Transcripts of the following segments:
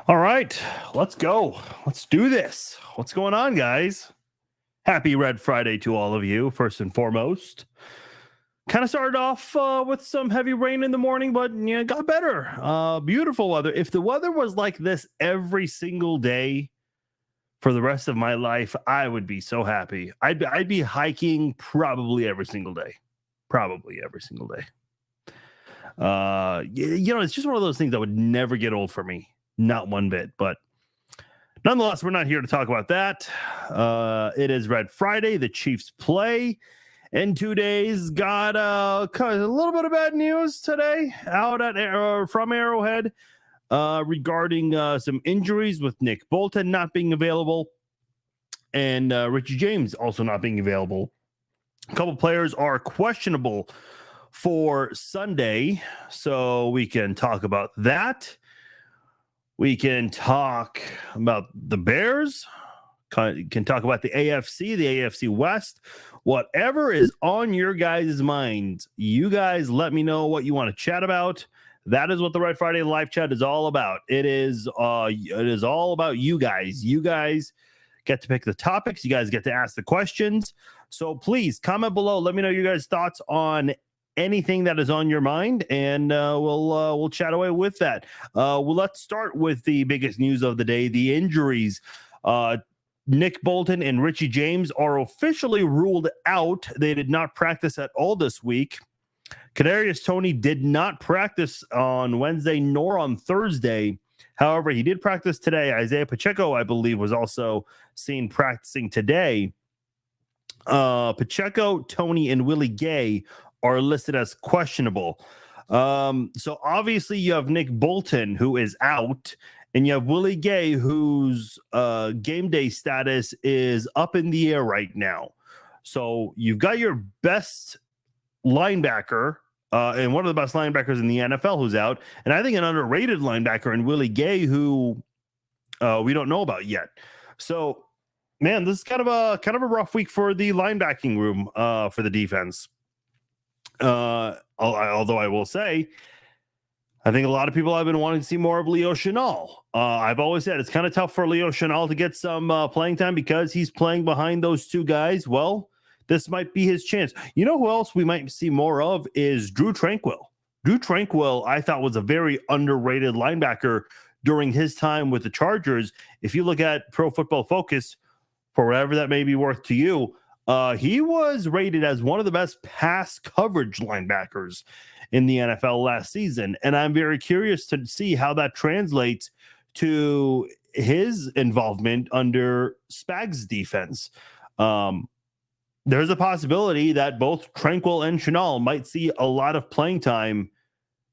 All right, let's go. Let's do this. What's going on, guys? Happy Red Friday to all of you, first and foremost. Kind of started off with some heavy rain in the morning, but got better. Beautiful weather. If the weather was like this every single day for the rest of my life, I would be so happy. I'd be hiking probably every single day. Probably every single day. It's just one of those things that would never get old for me. Not one bit, but nonetheless, we're not here to talk about that. It is Red Friday. The Chiefs play in 2 days. Got a little bit of bad news today out from Arrowhead regarding some injuries with Nick Bolton not being available and Richie James also not being available. A couple players are questionable for Sunday, so we can talk about that. We can talk about the Bears, can talk about the AFC West, whatever is on your guys' minds. You guys let me know what you want to chat about. That is what the Red Friday live chat is all about. It is all about you guys. You guys get to pick the topics. You guys get to ask the questions. So please comment below. Let me know your guys' thoughts on anything that is on your mind, and we'll chat away with that. Let's start with the biggest news of the day: the injuries. Nick Bolton and Richie James are officially ruled out. They did not practice at all this week. Kadarius Toney did not practice on Wednesday nor on Thursday. However, he did practice today. Isaiah Pacheco, I believe, was also seen practicing today. Pacheco, Toney, and Willie Gay are listed as questionable. So obviously you have Nick Bolton, who is out, and you have Willie Gay, whose game day status is up in the air right now. So you've got your best linebacker and one of the best linebackers in the NFL who's out, and I think an underrated linebacker in Willie Gay, who we don't know about yet. So, man, this is kind of a rough week for the linebacking room for the defense. Although I will say, I think a lot of people have been wanting to see more of Leo Chenal. I've always said it's kind of tough for Leo Chenal to get some playing time because he's playing behind those two guys. Well, this might be his chance. You know who else we might see more of is Drew Tranquill. Drew Tranquill, I thought, was a very underrated linebacker during his time with the Chargers. If you look at Pro Football Focus, for whatever that may be worth to you, he was rated as one of the best pass coverage linebackers in the NFL last season. And I'm very curious to see how that translates to his involvement under Spags' defense. There's a possibility that both Tranquill and Chenal might see a lot of playing time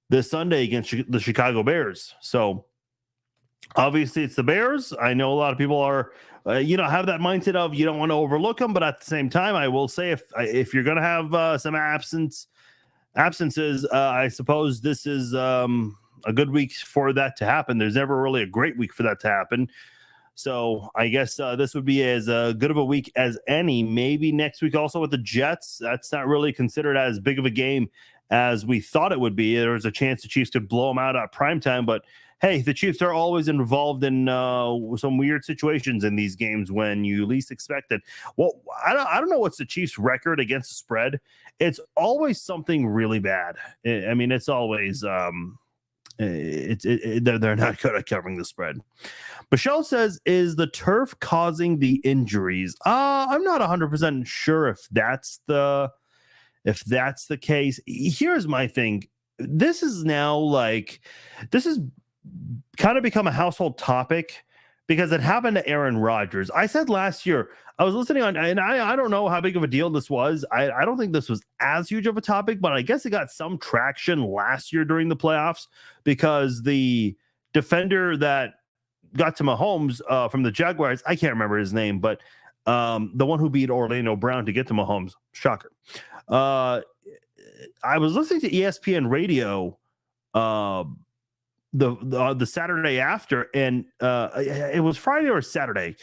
this Sunday against the Chicago Bears. So obviously it's the Bears. I know a lot of people are have that mindset of you don't want to overlook them, but at the same time, I will say if you're going to have some absences, I suppose this is a good week for that to happen. There's never really a great week for that to happen. So I guess this would be as good of a week as any. Maybe next week also with the Jets. That's not really considered as big of a game as we thought it would be. There was a chance the Chiefs could blow them out at primetime, but hey, the Chiefs are always involved in some weird situations in these games when you least expect it. Well, I don't know what's the Chiefs' record against the spread. It's always something really bad. I mean, it's always they're not good at covering the spread. Michelle says, "Is the turf causing the injuries?" I'm not 100% sure if that's the case. Here's my thing. This is kind of become a household topic because it happened to Aaron Rodgers. I said last year, I was listening on, and I don't know how big of a deal this was. I don't think this was as huge of a topic, but I guess it got some traction last year during the playoffs because the defender that got to Mahomes from the Jaguars, I can't remember his name, but the one who beat Orlando Brown to get to Mahomes, shocker. I was listening to ESPN radio the Saturday after, and it was Friday or Saturday,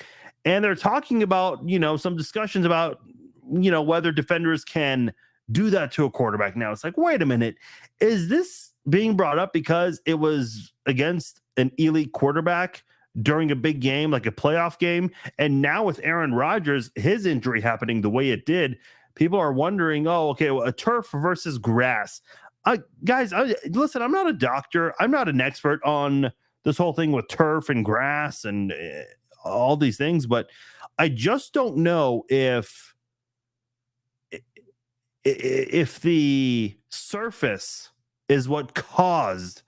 and they're talking about some discussions about whether defenders can do that to a quarterback. Now it's like, wait a minute, is this being brought up because it was against an elite quarterback during a big game, like a playoff game. And now with Aaron Rodgers, his injury happening the way it did, people are wondering, oh, okay, well, a turf versus grass. Guys, listen, I'm not a doctor. I'm not an expert on this whole thing with turf and grass and all these things, but I just don't know if the surface is what caused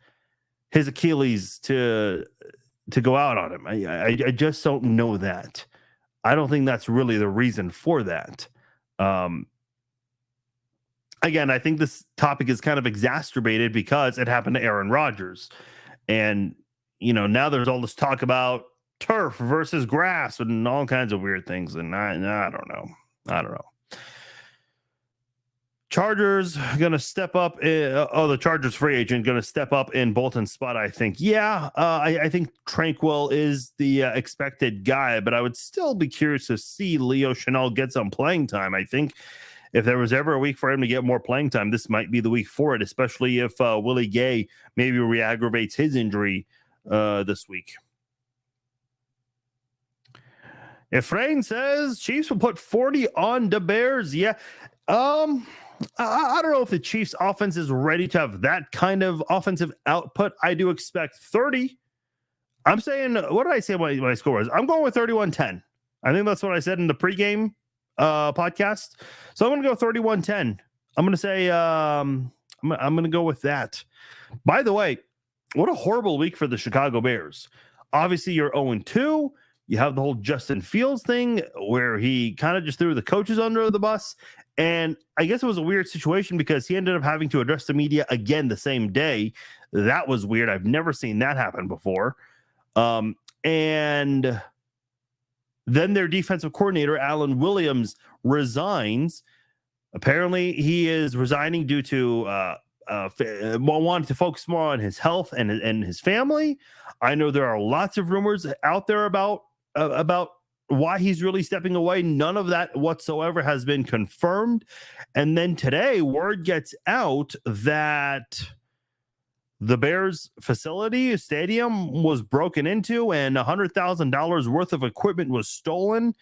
his Achilles to go out on him. I just don't know that. I don't think that's really the reason for that. Again, I think this topic is kind of exacerbated because it happened to Aaron Rodgers. And, now there's all this talk about turf versus grass and all kinds of weird things. And I don't know. Chargers going to step up. The Chargers free agent going to step up in Bolton's spot, I think. Yeah, I think Tranquill is the expected guy, but I would still be curious to see Leo Chenal get some playing time. I think if there was ever a week for him to get more playing time, this might be the week for it, especially if Willie Gay maybe re-aggravates his injury this week. Efrain says Chiefs will put 40 on the Bears. Yeah. I don't know if the Chiefs offense is ready to have that kind of offensive output. I do expect 30. I'm saying, what did I say my score was? I'm going with 31-10. I think that's what I said in the pregame podcast. So I'm going to go 31-10. I'm going to say, I'm going to go with that. By the way, what a horrible week for the Chicago Bears. Obviously, you're 0-2. You have the whole Justin Fields thing where he kind of just threw the coaches under the bus. And I guess it was a weird situation because he ended up having to address the media again the same day. That was weird. I've never seen that happen before. And then their defensive coordinator, Alan Williams, resigns. Apparently, he is resigning due to wanting to focus more on his health and his family. I know there are lots of rumors out there about why he's really stepping away. None of that whatsoever has been confirmed. And then today, word gets out that the Bears facility, stadium, was broken into and $100,000 worth of equipment was stolen.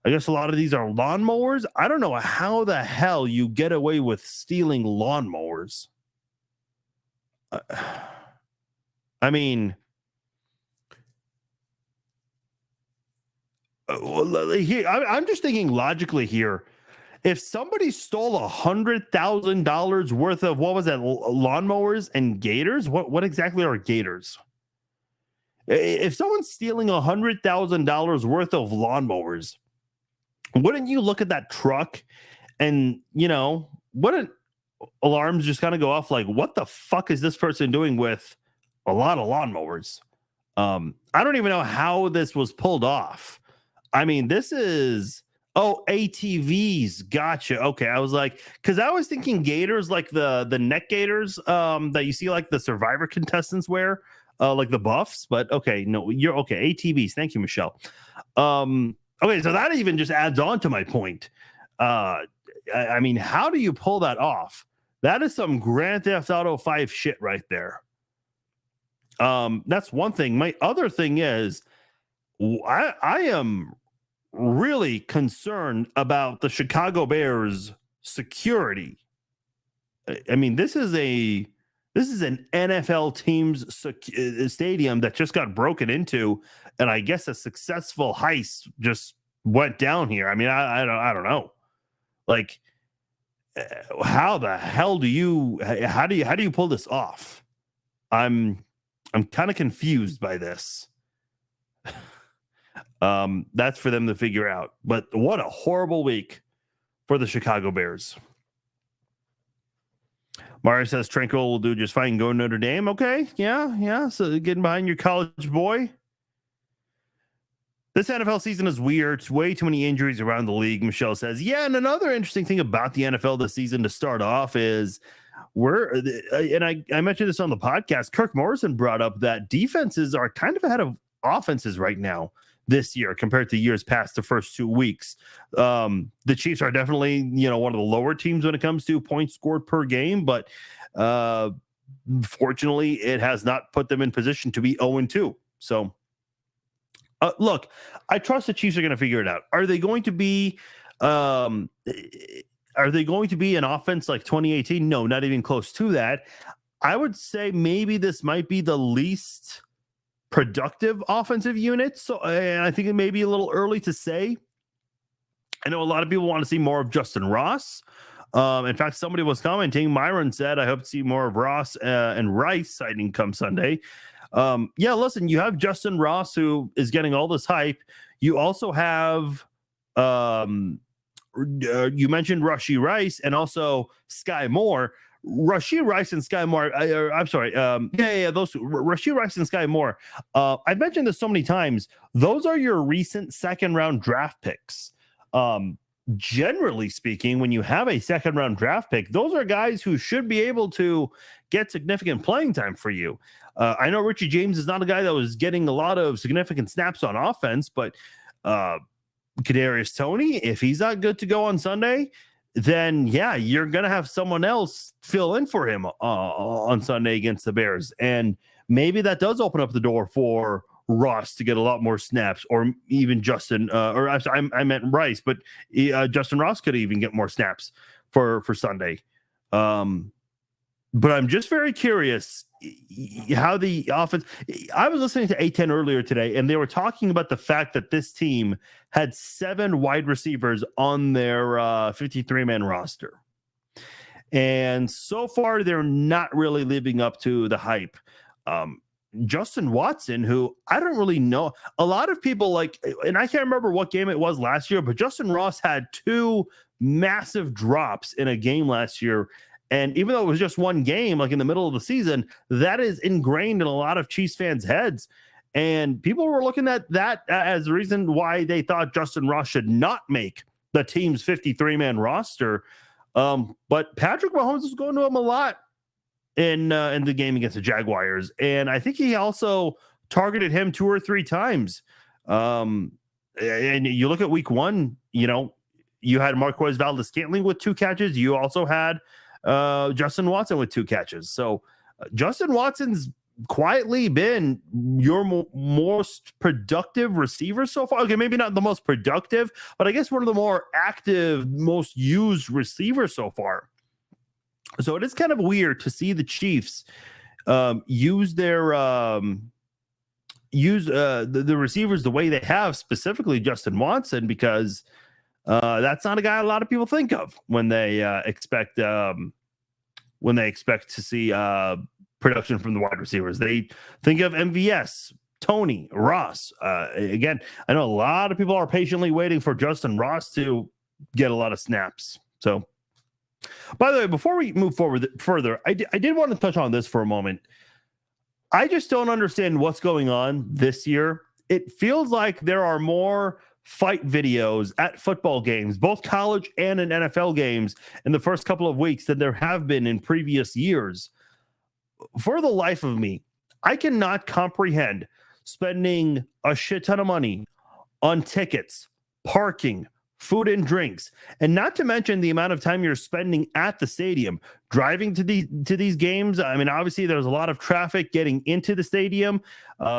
I guess a lot of these are lawnmowers. I don't know how the hell you get away with stealing lawnmowers. I mean, I'm just thinking logically here. If somebody stole $100,000 worth of, what was that, lawnmowers and gators? What exactly are gators? If someone's stealing $100,000 worth of lawnmowers, wouldn't you look at that truck and, wouldn't alarms just kind of go off like, what the fuck is this person doing with a lot of lawnmowers? I don't even know how this was pulled off. I mean, this is, ATVs. Gotcha. Okay. I was like, because I was thinking gators, like the neck gaiters that you see like the Survivor contestants wear, like the buffs. But okay, no, you're okay. ATVs. Thank you, Michelle. Okay, so that even just adds on to my point. I mean, how do you pull that off? That is some Grand Theft Auto 5 shit right there. That's one thing. My other thing is, I am really concerned about the Chicago Bears security. I mean, this is an NFL team's stadium that just got broken into, and I guess a successful heist just went down here. I mean, I don't know. Like, how the hell do you pull this off? I'm kind of confused by this. That's for them to figure out. But what a horrible week for the Chicago Bears. Mario says Tranquill will do just fine. Go Notre Dame. Okay. Yeah. So getting behind your college boy. This NFL season is weird. It's way too many injuries around the league, Michelle says. Yeah, and another interesting thing about the NFL this season to start off is I mentioned this on the podcast, Kirk Morrison brought up that defenses are kind of ahead of offenses right now this year compared to years past the first 2 weeks. The Chiefs are definitely, one of the lower teams when it comes to points scored per game, but fortunately, it has not put them in position to be 0-2. So, look, I trust the Chiefs are going to figure it out. Are they going to be an offense like 2018? No, not even close to that. I would say maybe this might be the least productive offensive unit. So, and I think it may be a little early to say. I know a lot of people want to see more of Justin Ross. In fact, somebody was commenting. Myron said, "I hope to see more of Ross and Rice sighting come Sunday." Yeah, listen, you have Justin Ross, who is getting all this hype. You also have, you mentioned Rashee Rice and also Sky Moore. Rashee Rice and Sky Moore. I'm sorry. Those Rashee Rice and Sky Moore. I've mentioned this so many times. Those are your recent second-round draft picks. Generally speaking, when you have a second-round draft pick, those are guys who should be able to get significant playing time for you. I know Richie James is not a guy that was getting a lot of significant snaps on offense, but Kadarius Toney, if he's not good to go on Sunday, then yeah, you're going to have someone else fill in for him on Sunday against the Bears. And maybe that does open up the door for Ross to get a lot more snaps, or even Justin, I meant Rice, but Justin Ross could even get more snaps for Sunday. But I'm just very curious how the offense. I was listening to A10 earlier today, and they were talking about the fact that this team had 7 wide receivers on their 53-man roster. And so far, they're not really living up to the hype. Justin Watson, who I don't really know. A lot of people and I can't remember what game it was last year, but Justin Ross had 2 massive drops in a game last year. And even though it was just one game, like in the middle of the season, that is ingrained in a lot of Chiefs fans' heads. And people were looking at that as the reason why they thought Justin Ross should not make the team's 53-man roster. But Patrick Mahomes is going to him a lot in the game against the Jaguars. And I think he also targeted him 2 or 3 times. And you look at week 1, you had Marquez Valdes-Scantling with 2 catches. You also had Justin Watson with 2 catches. So Justin Watson's quietly been your most productive receiver so far. Okay, maybe not the most productive, but I guess one of the more active, most used receivers so far. So it is kind of weird to see the Chiefs use their the receivers the way they have, specifically Justin Watson, because that's not a guy a lot of people think of when they expect to see production from the wide receivers. They think of MVS, Toney, Ross. Again, I know a lot of people are patiently waiting for Justin Ross to get a lot of snaps. So, by the way, before we move forward further, I did want to touch on this for a moment. I just don't understand what's going on this year. It feels like there are more fight videos at football games, both college and in NFL games, in the first couple of weeks than there have been in previous years. For the life of me, I cannot comprehend spending a shit ton of money on tickets, parking, food and drinks, and not to mention the amount of time you're spending at the stadium, driving to these games. I mean, obviously there's a lot of traffic getting into the stadium.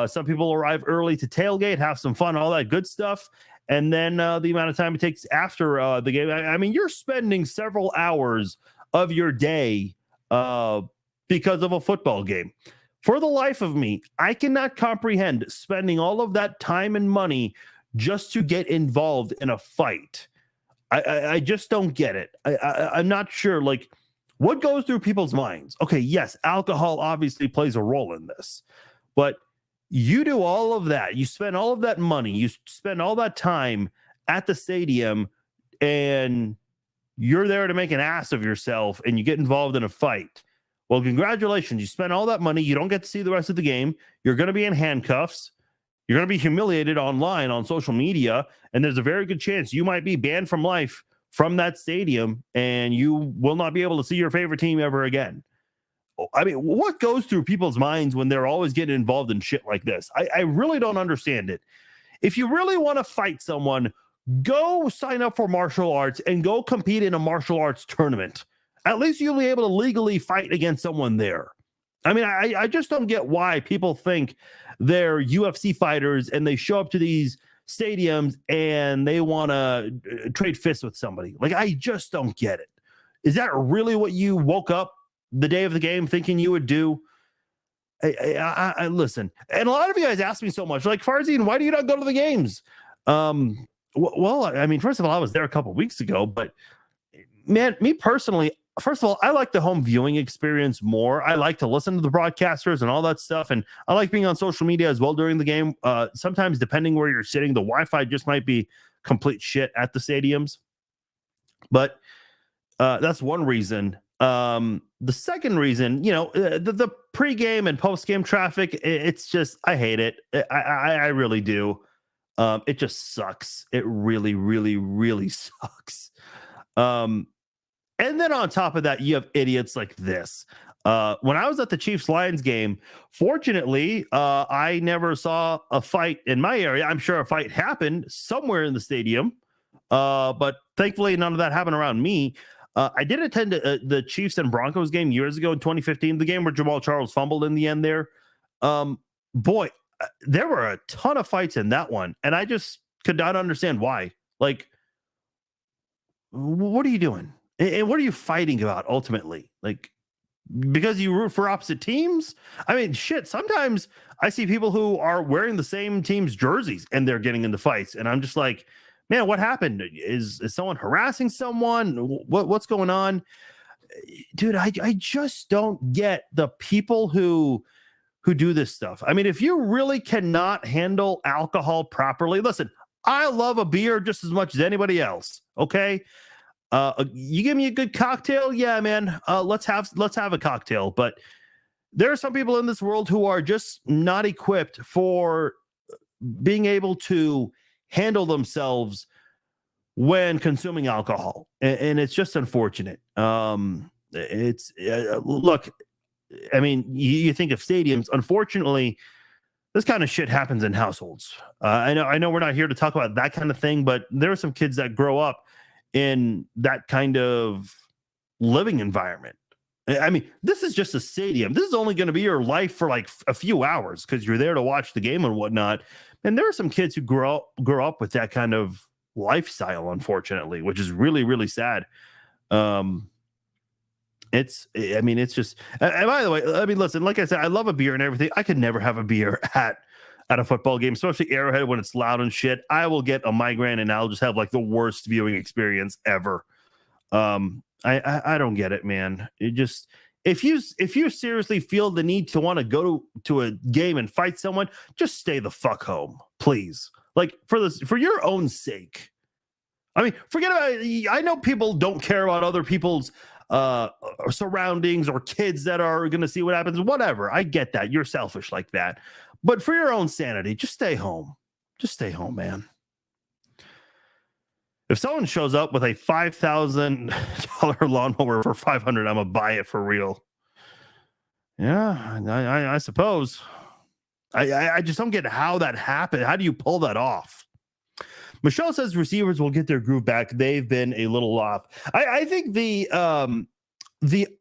Some people arrive early to tailgate, have some fun, all that good stuff. And then the amount of time it takes after the game. I mean, you're spending several hours of your day because of a football game. For the life of me, I cannot comprehend spending all of that time and money just to get involved in a fight. I just don't get it. I'm not sure, what goes through people's minds. Okay, yes, alcohol obviously plays a role in this, but you do all of that. You spend all of that money. You spend all that time at the stadium, and you're there to make an ass of yourself, and you get involved in a fight. Well, congratulations. You spent all that money. You don't get to see the rest of the game. You're going to be in handcuffs. You're going to be humiliated online on social media, and there's a very good chance you might be banned from life from that stadium, and you will not be able to see your favorite team ever again. I mean, what goes through people's minds when they're always getting involved in shit like this? I really don't understand it. If you really want to fight someone, go sign up for martial arts and go compete in a martial arts tournament. At least you'll be able to legally fight against someone there. I mean, I just don't get why people think they're UFC fighters and they show up to these stadiums and they want to trade fists with somebody. Like, I just don't get it. Is that really what you woke up the day of the game thinking you would do? I listen, and a lot of you guys ask me so much, like, Farzine, why do you not go to the games? Well, I mean, first of all, I was there a couple weeks ago, but man, me personally, first of all, I like the home viewing experience more. I like to listen to the broadcasters and all that stuff, and I like being on social media as well during the game. Sometimes, depending where you're sitting, the Wi-Fi just might be complete shit at the stadiums, but that's one reason. The second reason, the pregame and postgame traffic, it's just, I hate it. I really do. It just sucks. It really, really, really sucks. And then on top of that, you have idiots like this. When I was at the Chiefs-Lions game, fortunately, I never saw a fight in my area. I'm sure a fight happened somewhere in the stadium, but thankfully none of that happened around me. I did attend the Chiefs and Broncos game years ago in 2015, the game where Jamal Charles fumbled in the end there. Boy, there were a ton of fights in that one, and I just could not understand why. Like, what are you doing? And what are you fighting about ultimately? Like, because you root for opposite teams? I mean, shit, sometimes I see people who are wearing the same team's jerseys and they're getting into fights, and I'm just like, man, what happened? Is someone harassing someone? What's going on? Dude, I just don't get the people who do this stuff. I mean, if you really cannot handle alcohol properly, listen, I love a beer just as much as anybody else. Okay. You give me a good cocktail. Yeah, man. Let's have a cocktail. But there are some people in this world who are just not equipped for being able to handle themselves when consuming alcohol, and it's just unfortunate. It's look, I mean, you think of stadiums. Unfortunately, this kind of shit happens in households. I know we're not here to talk about that kind of thing, but there are some kids that grow up in that kind of living environment. I mean, this is just a stadium. This is only going to be your life for like a few hours because you're there to watch the game and whatnot. And there are some kids who grow up with that kind of lifestyle, unfortunately, which is really, really sad. It's just, and by the way, I mean, listen, like I said, I love a beer and everything. I could never have a beer at a football game, especially Arrowhead when it's loud and shit. I will get a migraine and I'll just have like the worst viewing experience ever. I don't get it, man. It just, if you seriously feel the need to want to go to a game and fight someone, just stay the fuck home, please. Like, for your own sake. I mean, forget about it. I know people don't care about other people's surroundings or kids that are going to see what happens. Whatever. I get that. You're selfish like that. But for your own sanity, just stay home. Just stay home, man. If someone shows up with a $5,000 lawnmower for $500, I'm gonna buy it for real. Yeah, I suppose. I just don't get how that happened. How do you pull that off? Michelle says receivers will get their groove back. They've been a little off. I think the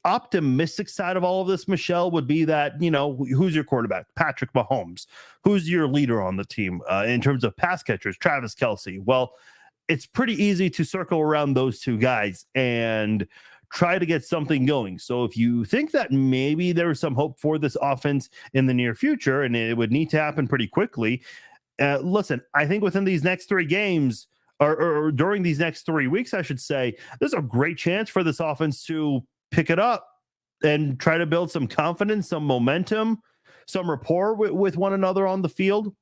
optimistic side of all of this, Michelle, would be that, who's your quarterback? Patrick Mahomes. Who's your leader on the team in terms of pass catchers? Travis Kelce. Well, it's pretty easy to circle around those two guys and try to get something going. So if you think that maybe there's some hope for this offense in the near future, and it would need to happen pretty quickly, listen, I think within these next 3 games, or during these next 3 weeks, I should say, there's a great chance for this offense to pick it up and try to build some confidence, some momentum, some rapport with one another on the field.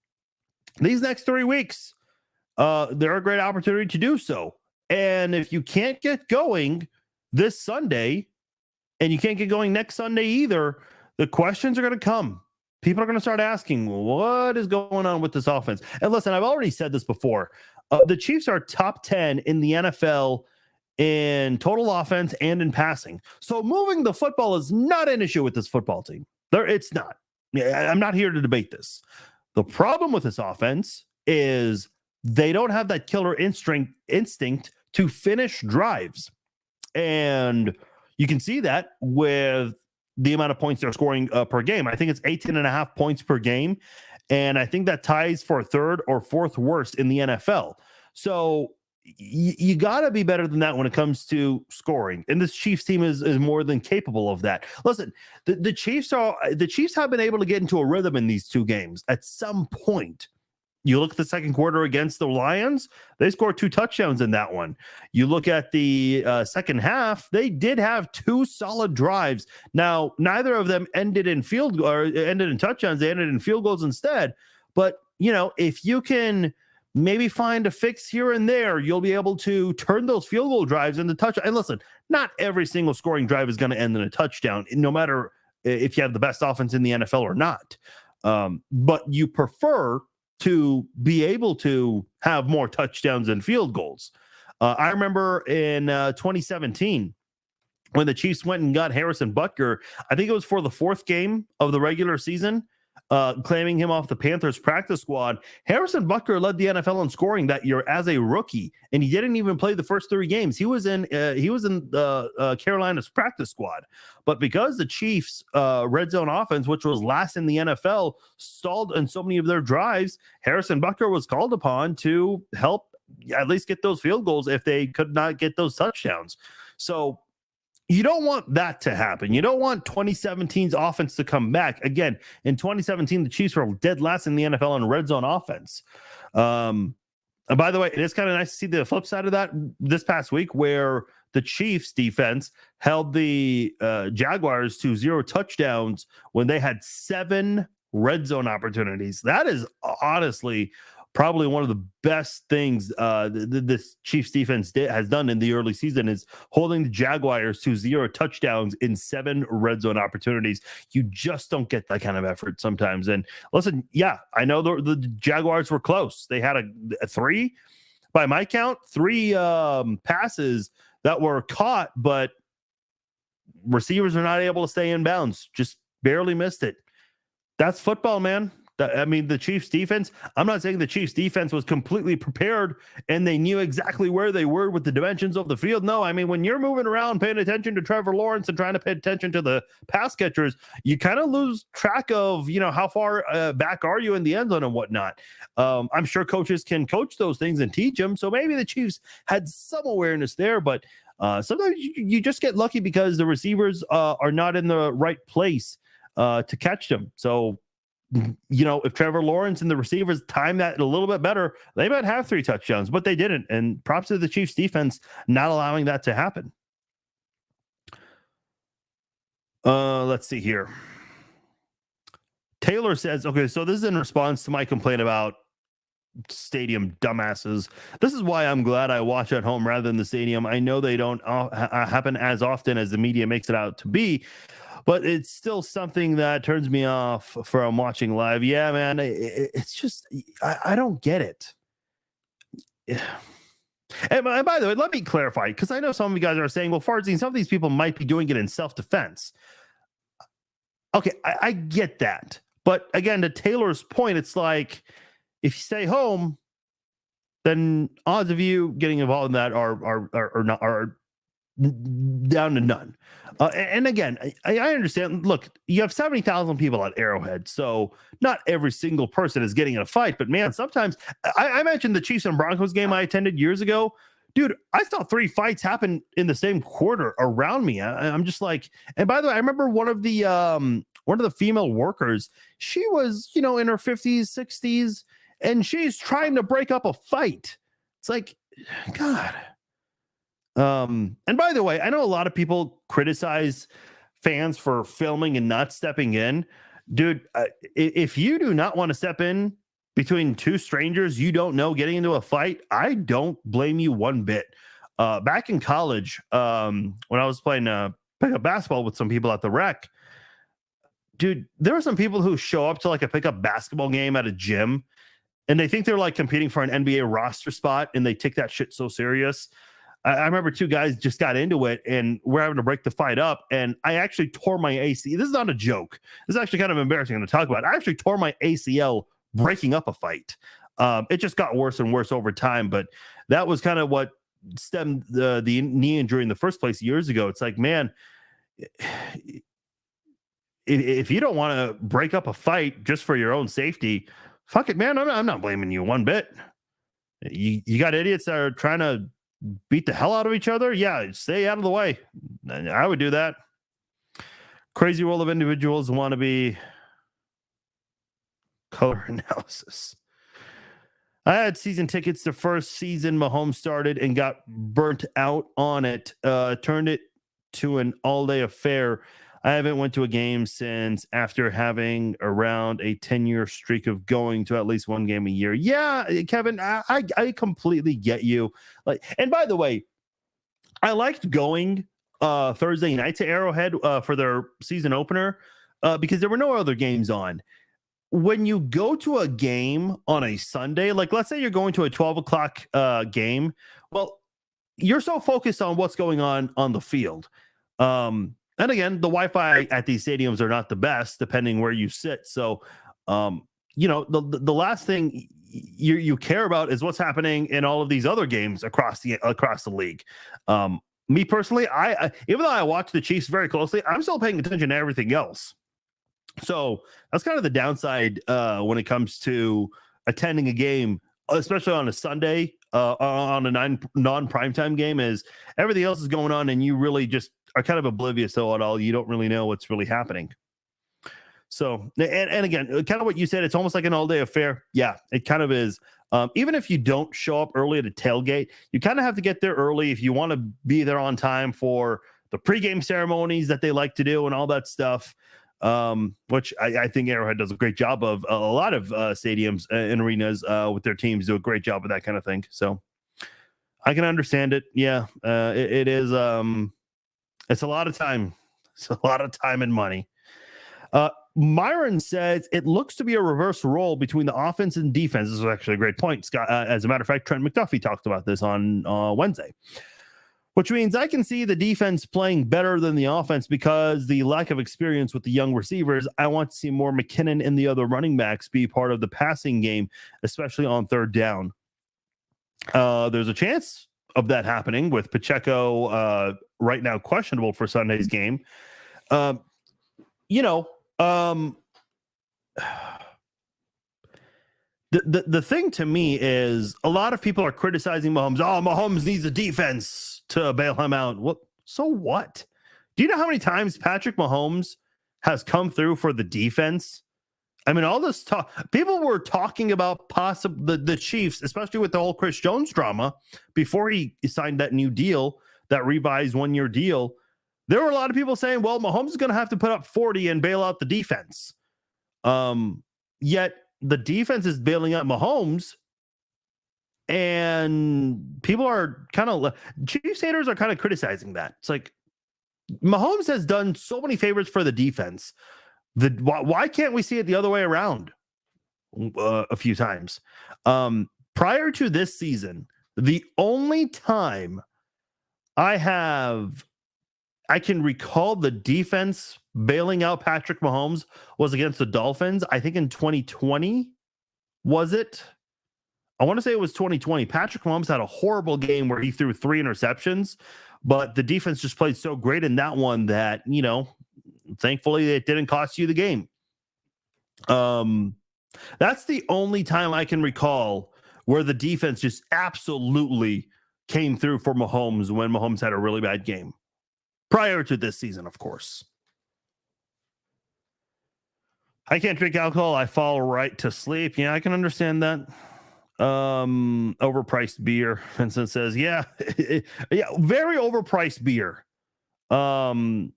These next 3 weeks, they're a great opportunity to do so. And if you can't get going this Sunday, and you can't get going next Sunday either, the questions are going to come. People are going to start asking, what is going on with this offense? And listen, I've already said this before. The Chiefs are top 10 in the NFL in total offense and in passing. So moving the football is not an issue with this football team. It's not. I'm not here to debate this. The problem with this offense is they don't have that killer instinct to finish drives. And you can see that with the amount of points they're scoring per game. I think it's 18.5 points per game. And I think that ties for third or fourth worst in the NFL. So you got to be better than that when it comes to scoring. And this Chiefs team is more than capable of that. Listen, the Chiefs have been able to get into a rhythm in these two games at some point. You look at the second quarter against the Lions, they scored 2 touchdowns in that one. You look at the second half, they did have 2 solid drives. Now, neither of them ended in touchdowns. They ended in field goals instead. But, if you can maybe find a fix here and there, you'll be able to turn those field goal drives into touchdowns. And listen, not every single scoring drive is going to end in a touchdown, no matter if you have the best offense in the NFL or not. But you prefer to be able to have more touchdowns and field goals. I remember in 2017 when the Chiefs went and got Harrison Butker. I think it was for the 4th game of the regular season, claiming him off the Panthers practice squad. Harrison Butker led the NFL in scoring that year as a rookie, and he didn't even play the first 3 games. He was in the Carolina's practice squad. But because the Chiefs' red zone offense, which was last in the NFL, stalled in so many of their drives, Harrison Butker was called upon to help at least get those field goals if they could not get those touchdowns. So you don't want that to happen. You don't want 2017's offense to come back. Again, in 2017, the Chiefs were dead last in the NFL in red zone offense. And by the way, it is kind of nice to see the flip side of that this past week, where the Chiefs defense held the Jaguars to 0 touchdowns when they had 7 red zone opportunities. That is honestly probably one of the best things this Chiefs defense has done in the early season, is holding the Jaguars to 0 touchdowns in 7 red zone opportunities. You just don't get that kind of effort sometimes. And listen, yeah, I know the Jaguars were close. They had a 3, by my count, 3 passes that were caught, but receivers are not able to stay in bounds. Just barely missed it. That's football, man. I mean, the Chiefs defense, I'm not saying the Chiefs defense was completely prepared and they knew exactly where they were with the dimensions of the field. No, I mean, when you're moving around, paying attention to Trevor Lawrence and trying to pay attention to the pass catchers, you kind of lose track of, how far back are you in the end zone and whatnot. I'm sure coaches can coach those things and teach them. So maybe the Chiefs had some awareness there, but sometimes you just get lucky because the receivers are not in the right place to catch them. So, if Trevor Lawrence and the receivers time that a little bit better, they might have 3 touchdowns, but they didn't. And props to the Chiefs defense not allowing that to happen. Let's see here. Taylor says, okay, so this is in response to my complaint about stadium dumbasses. This is why I'm glad I watch at home rather than the stadium. I know they don't happen as often as the media makes it out to be, but it's still something that turns me off from watching live. Yeah, man, it's just, I don't get it. Yeah. And by the way, let me clarify, because I know some of you guys are saying, well, Farzine, some of these people might be doing it in self-defense. Okay, I get that. But again, to Taylor's point, it's like, if you stay home, then odds of you getting involved in that are down to none. And again, I understand. Look, you have 70,000 people at Arrowhead, so not every single person is getting in a fight. But man, sometimes I mentioned the Chiefs and Broncos game I attended years ago. Dude, I saw 3 fights happen in the same quarter around me. I'm just like, and by the way, I remember one of the female workers. She was, in her 50s, 60s, and she's trying to break up a fight. It's like, God. And by the way, I know a lot of people criticize fans for filming and not stepping in. Dude, if you do not want to step in between 2 strangers you don't know getting into a fight, I don't blame you one bit. Back in college, when I was playing pickup basketball with some people at the rec, dude, there are some people who show up to like a pickup basketball game at a gym and they think they're like competing for an NBA roster spot, and they take that shit so serious. I remember 2 guys just got into it and we're having to break the fight up. And I actually tore my ACL. This is not a joke. This is actually kind of embarrassing to talk about. I actually tore my ACL breaking up a fight. It just got worse and worse over time. But that was kind of what stemmed the knee injury in the first place years ago. It's like, man, if you don't want to break up a fight just for your own safety, fuck it, man. I'm not blaming you one bit. You got idiots that are trying to beat the hell out of each other. Yeah, stay out of the way. I would do that. Crazy world of individuals want to be color analysis. I had season tickets the first season Mahomes started and got burnt out on it. Turned it to an all-day affair. I haven't went to a game since after having around a 10-year streak of going to at least one game a year. Yeah, Kevin, I completely get you. Like, and by the way, I liked going Thursday night to Arrowhead for their season opener because there were no other games on. When you go to a game on a Sunday, like let's say you're going to a 12 o'clock game, well, you're so focused on what's going on the field. And again, the Wi-Fi at these stadiums are not the best, depending where you sit. So, the last thing you care about is what's happening in all of these other games across the league. Me personally, I even though I watch the Chiefs very closely, I'm still paying attention to everything else. So that's kind of the downside when it comes to attending a game, especially on a Sunday, on a non-primetime game, is everything else is going on and you really just are kind of oblivious to it all. You don't really know what's really happening. So, and again, kind of what you said, it's almost like an all-day affair. Yeah, it kind of is. Even if you don't show up early at a tailgate, you kind of have to get there early if you want to be there on time for the pregame ceremonies that they like to do and all that stuff. Which I think Arrowhead does a great job of. A lot of stadiums and arenas with their teams do a great job of that kind of thing. So I can understand it. Yeah, it is. It's a lot of time. It's a lot of time and money. Myron says it looks to be a reverse role between the offense and defense. This is actually a great point, Scott. As a matter of fact, Trent McDuffie talked about this on Wednesday. Which means I can see the defense playing better than the offense because the lack of experience with the young receivers. I want to see more McKinnon and the other running backs be part of the passing game, especially on third down. There's a chance of that happening with Pacheco right now questionable for Sunday's game. The thing to me is a lot of people are criticizing Mahomes. Oh, Mahomes needs a defense to bail him out. What? So what? Do you know how many times Patrick Mahomes has come through for the defense? I mean, all this talk, people were talking about the Chiefs, especially with the whole Chris Jones drama before he signed that new deal, that revised 1-year deal. There were a lot of people saying, well, Mahomes is going to have to put up 40 and bail out the defense. Yet the defense is bailing out Mahomes, and people are kind of Chiefs haters are kind of criticizing that. It's like Mahomes has done so many favors for the defense. Why can't we see it the other way around a few times? Prior to this season, the only time I can recall the defense bailing out Patrick Mahomes was against the Dolphins. I think in 2020, was it? I want to say it was 2020. Patrick Mahomes had a horrible game where he threw 3 interceptions, but the defense just played so great in that one that, thankfully it didn't cost you the game. That's the only time I can recall where the defense just absolutely came through for Mahomes when Mahomes had a really bad game. Prior to this season, of course. I can't drink alcohol. I fall right to sleep. Yeah, I can understand that. Overpriced beer. Vincent says, yeah, very overpriced beer. And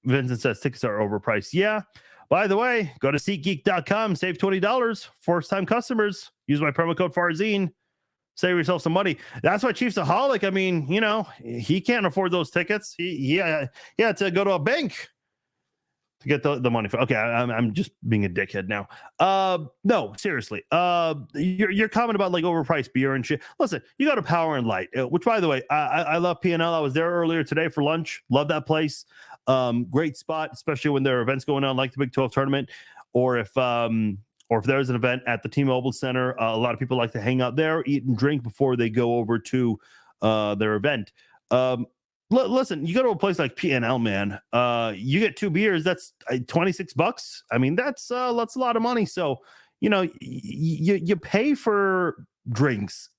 Vincent says tickets are overpriced. Yeah. By the way, go to SeatGeek.com, save $20. First-time customers, use my promo code Farzine. Save yourself some money. That's why Chiefsaholic, I mean, he can't afford those tickets. He had to go to a bank to get the money for. Okay, I'm just being a dickhead now. No, seriously. Your comment about like overpriced beer and shit. Listen, you go to Power and Light, which by the way, I love P&L. I was there earlier today for lunch. Love that place. Great spot, especially when there are events going on like the Big 12 tournament, or if there's an event at the T-Mobile Center. A lot of people like to hang out there, eat and drink before they go over to their event. listen, you go to a place like P&L, man. You get 2 beers, that's $26. I mean, that's a lot of money. So, you pay for drinks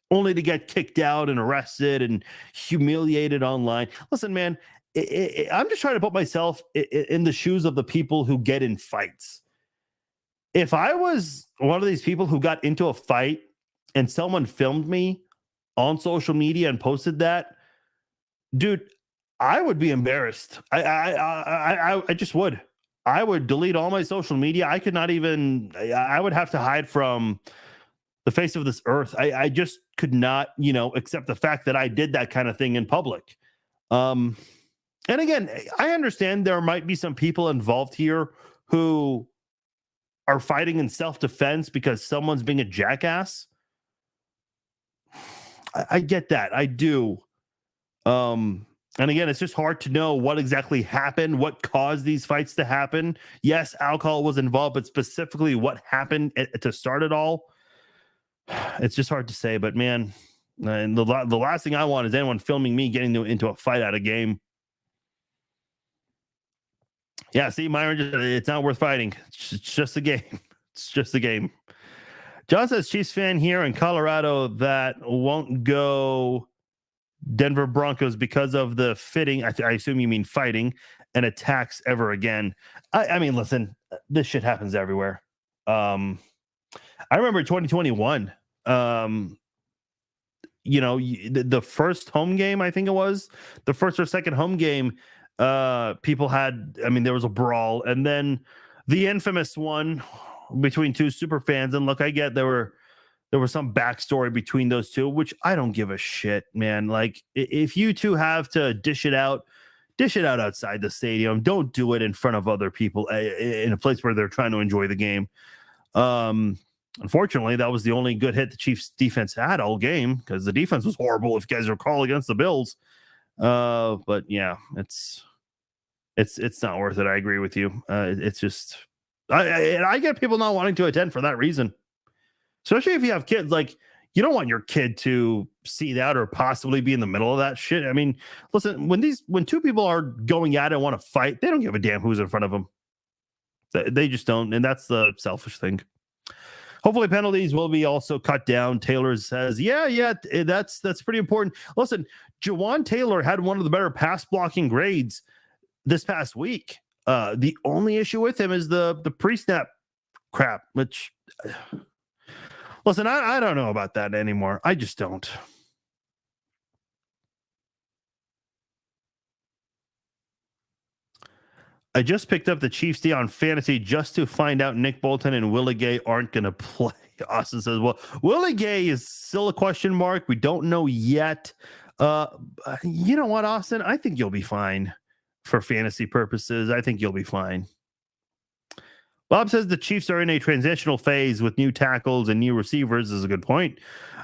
only to get kicked out and arrested and humiliated online. Listen, man, I'm just trying to put myself in the shoes of the people who get in fights. If I was one of these people who got into a fight and someone filmed me on social media and posted that, dude, I would be embarrassed. I just would. I would delete all my social media. I could not even. I would have to hide from the face of this earth. I just could not, accept the fact that I did that kind of thing in public. And again, I understand there might be some people involved here who are fighting in self-defense because someone's being a jackass. I get that. I do. And again, it's just hard to know what exactly happened, what caused these fights to happen. Yes, alcohol was involved, but specifically what happened to start it all, it's just hard to say. But man, and the last thing I want is anyone filming me getting into a fight at a game. Yeah, see, Myron, it's not worth fighting. It's just a game. It's just a game. John says, Chiefs fan here in Colorado that won't go Denver Broncos because of the fitting, I assume you mean fighting, and attacks ever again. I mean, listen, this shit happens everywhere. I remember 2021, the first home game, I think it was, the first or second home game, people had, there was a brawl, and then the infamous one between two super fans. And look, I get there was some backstory between those two, which I don't give a shit, man. Like, if you two have to dish it out outside the stadium. Don't do it in front of other people in a place where they're trying to enjoy the game. Unfortunately, that was the only good hit the Chiefs defense had all game, because the defense was horrible, if you guys recall, against the Bills. But yeah, it's not worth it. I agree with you. It's just, I get people not wanting to attend for that reason. Especially if you have kids. Like, you don't want your kid to see that or possibly be in the middle of that shit. I mean, listen, when two people are going at it and want to fight, they don't give a damn who's in front of them. They just don't. And that's the selfish thing. Hopefully penalties will be also cut down. Taylor says, yeah, that's pretty important. Listen, Jawan Taylor had one of the better pass blocking grades this past week. The only issue with him is the pre-snap crap, which, listen, I don't know about that anymore. I just don't. I just picked up the Chiefs D on fantasy just to find out Nick Bolton and Willie Gay aren't going to play. Austin says, well, Willie Gay is still a question mark. We don't know yet. You know what, Austin? I think you'll be fine for fantasy purposes. I think you'll be fine. Bob says the Chiefs are in a transitional phase with new tackles and new receivers. This is a good point.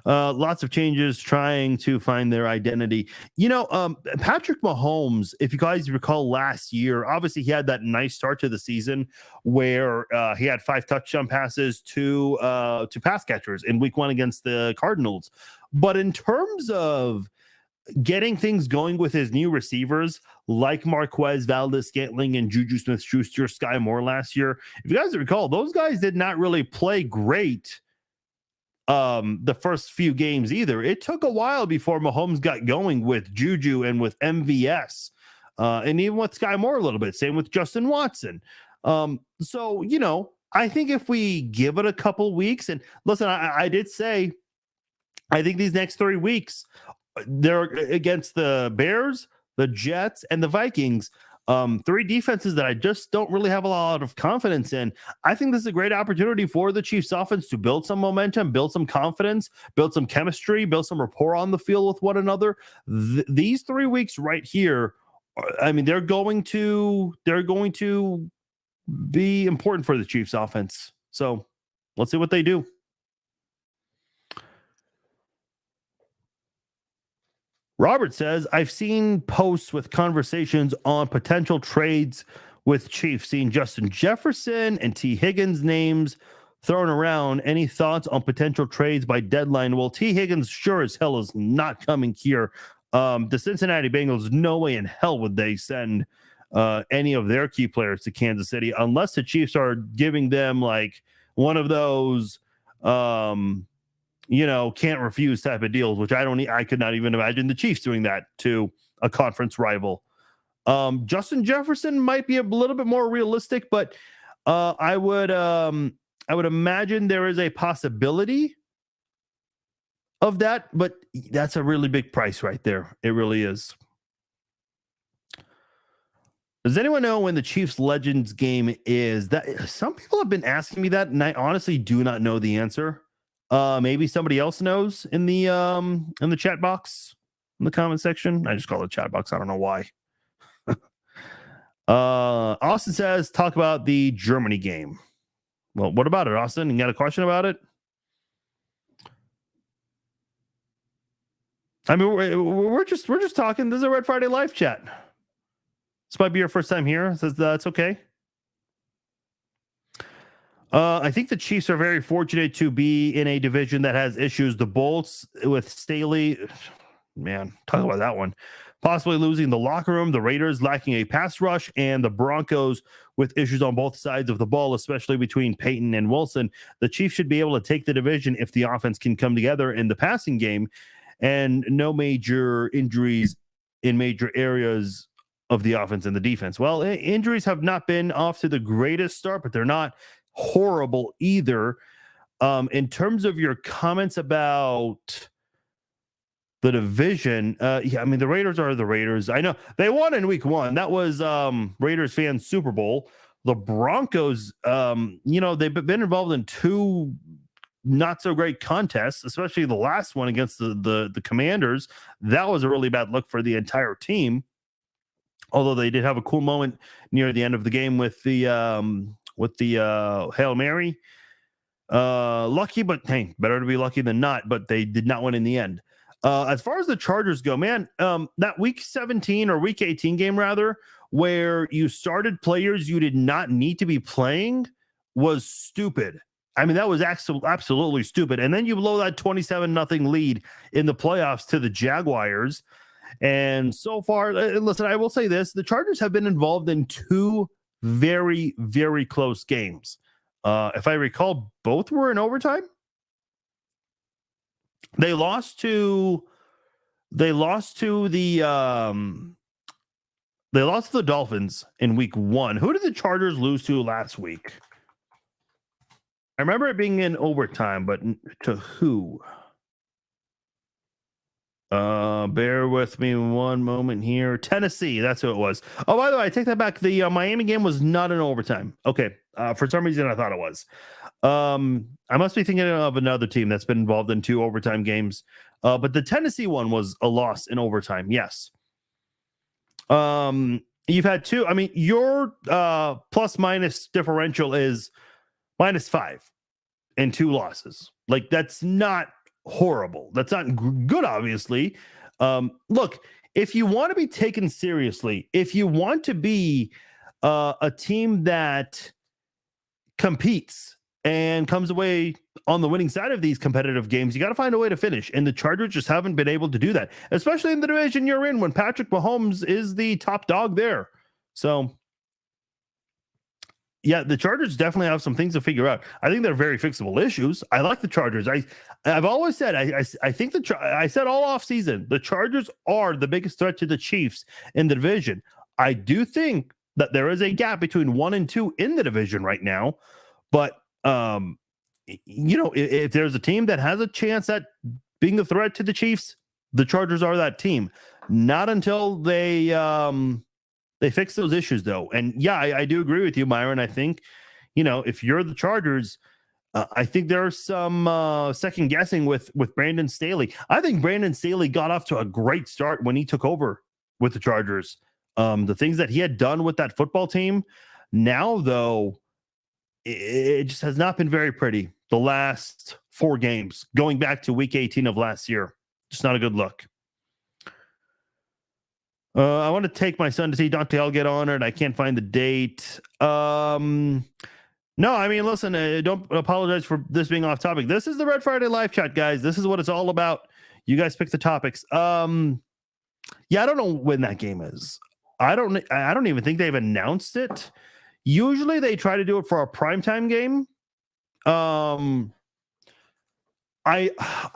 Lots of changes, trying to find their identity. Patrick Mahomes, if you guys recall last year, obviously he had that nice start to the season where he had 5 touchdown passes to pass catchers in week 1 against the Cardinals. But in terms of getting things going with his new receivers like Marquez Valdes-Scantling and Juju Smith-Schuster, Sky Moore last year, if you guys recall, those guys did not really play great the first few games either. It took a while before Mahomes got going with Juju and with MVS, and even with Sky Moore a little bit. Same with Justin Watson. So, I think if we give it a couple weeks, and listen, I did say, I think these next 3 weeks, they're against the Bears, the Jets, and the Vikings. 3 defenses that I just don't really have a lot of confidence in. I think this is a great opportunity for the Chiefs offense to build some momentum, build some confidence, build some chemistry, build some rapport on the field with one another. These 3 weeks right here, they're going to be important for the Chiefs offense. So let's see what they do. Robert says, I've seen posts with conversations on potential trades with Chiefs, seeing Justin Jefferson and T. Higgins names thrown around. Any thoughts on potential trades by deadline? Well, T. Higgins sure as hell is not coming here. The Cincinnati Bengals, no way in hell would they send any of their key players to Kansas City unless the Chiefs are giving them like one of those can't refuse type of deals, which I could not even imagine the Chiefs doing that to a conference rival. Justin Jefferson might be a little bit more realistic, but I would imagine there is a possibility of that, but that's a really big price right there. It really is. Does anyone know when the Chiefs Legends game is? That some people have been asking me that, and I honestly do not know the answer. Maybe somebody else knows in the chat box, in the comment section. I just call it chat box. I don't know why. Austin says, talk about the Germany game. Well, what about it, Austin? You got a question about it? I mean, we're just talking. This is a Red Friday live chat. This might be your first time here. So that's okay. I think the Chiefs are very fortunate to be in a division that has issues. The Bolts with Staley, man, talk about that one. Possibly losing the locker room, the Raiders lacking a pass rush, and the Broncos with issues on both sides of the ball, especially between Peyton and Wilson. The Chiefs should be able to take the division if the offense can come together in the passing game and no major injuries in major areas of the offense and the defense. Well, injuries have not been off to the greatest start, but they're not horrible either. In terms of your comments about the division, I mean, the Raiders are the Raiders. I know they won in week 1. That was Raiders fans Super Bowl. The Broncos, they've been involved in 2 not so great contests, especially the last one against the Commanders. That was a really bad look for the entire team. Although they did have a cool moment near the end of the game with the Hail Mary. Lucky, but hey, better to be lucky than not. But they did not win in the end. As far as the Chargers go, man, that week 17 or week 18 game rather, where you started players you did not need to be playing was stupid. I mean, that was absolutely stupid. And then you blow that 27-0 lead in the playoffs to the Jaguars. And so far, listen, I will say this. The Chargers have been involved in 2 very, very close games. If I recall, both were in overtime. They lost to the Dolphins in week 1. Who did the Chargers lose to last week? I remember it being in overtime, but to who? Bear with me one moment here. Tennessee, that's who it was. Oh, by the way, I take that back. The Miami game was not in overtime. Okay. For some reason I thought it was. I must be thinking of another team that's been involved in 2 overtime games. But the Tennessee one was a loss in overtime. Yes. You've had 2. I mean, your plus minus differential is -5 and 2 losses. Like, that's not horrible. That's not good, obviously. Look, if you want to be taken seriously, if you want to be a team that competes and comes away on the winning side of these competitive games, you got to find a way to finish. And the Chargers just haven't been able to do that, especially in the division you're in when Patrick Mahomes is the top dog there. So, yeah, the Chargers definitely have some things to figure out. I think they're very fixable issues. I like the Chargers. I've always said, I think I said all off season, the Chargers are the biggest threat to the Chiefs in the division. I do think that there is a gap between 1 and 2 in the division right now. But, if there's a team that has a chance at being a threat to the Chiefs, the Chargers are that team. Not until they fix those issues, though. And yeah, I do agree with you, Myron. I think, if you're the Chargers, I think there's some second guessing with Brandon Staley. I think Brandon Staley got off to a great start when he took over with the Chargers. The things that he had done with that football team, now though, it just has not been very pretty. The last 4 games, going back to week 18 of last year, just not a good look. I want to take my son to see Dante Elgate honored. I can't find the date. No, I mean, listen, don't apologize for this being off topic. This is the Red Friday live chat, guys. This is what it's all about. You guys pick the topics. Yeah, I don't know when that game is. I don't even think they've announced it. Usually they try to do it for a primetime game. I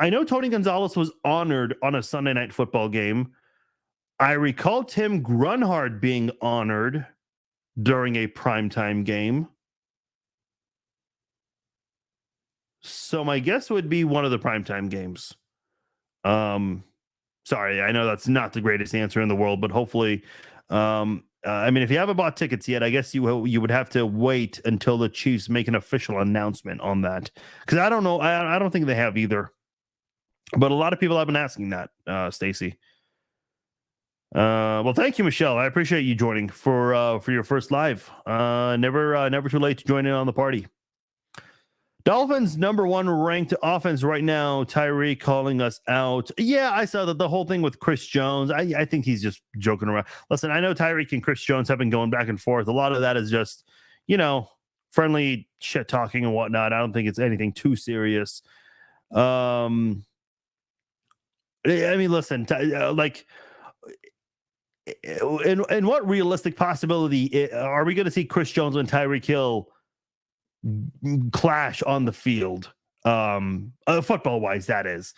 know Tony Gonzalez was honored on a Sunday Night Football game. I recall Tim Grunhard being honored during a primetime game. So my guess would be one of the primetime games. Sorry, I know that's not the greatest answer in the world, but hopefully, I mean, if you haven't bought tickets yet, I guess you would have to wait until the Chiefs make an official announcement on that, because I don't know, I don't think they have either. But a lot of people have been asking that, Stacy. Well, thank you, Michelle. I appreciate you joining for your first live. Never too late to join in on the party. Dolphins number 1 ranked offense right now. Tyree calling us out. Yeah, I saw that the whole thing with Chris Jones. I think he's just joking around. Listen, I know Tyreek and Chris Jones have been going back and forth. A lot of that is just, friendly shit talking and whatnot. I don't think it's anything too serious. I mean, listen, like, in what realistic possibility are we going to see Chris Jones and Tyreek Hill clash on the field, football wise? That is,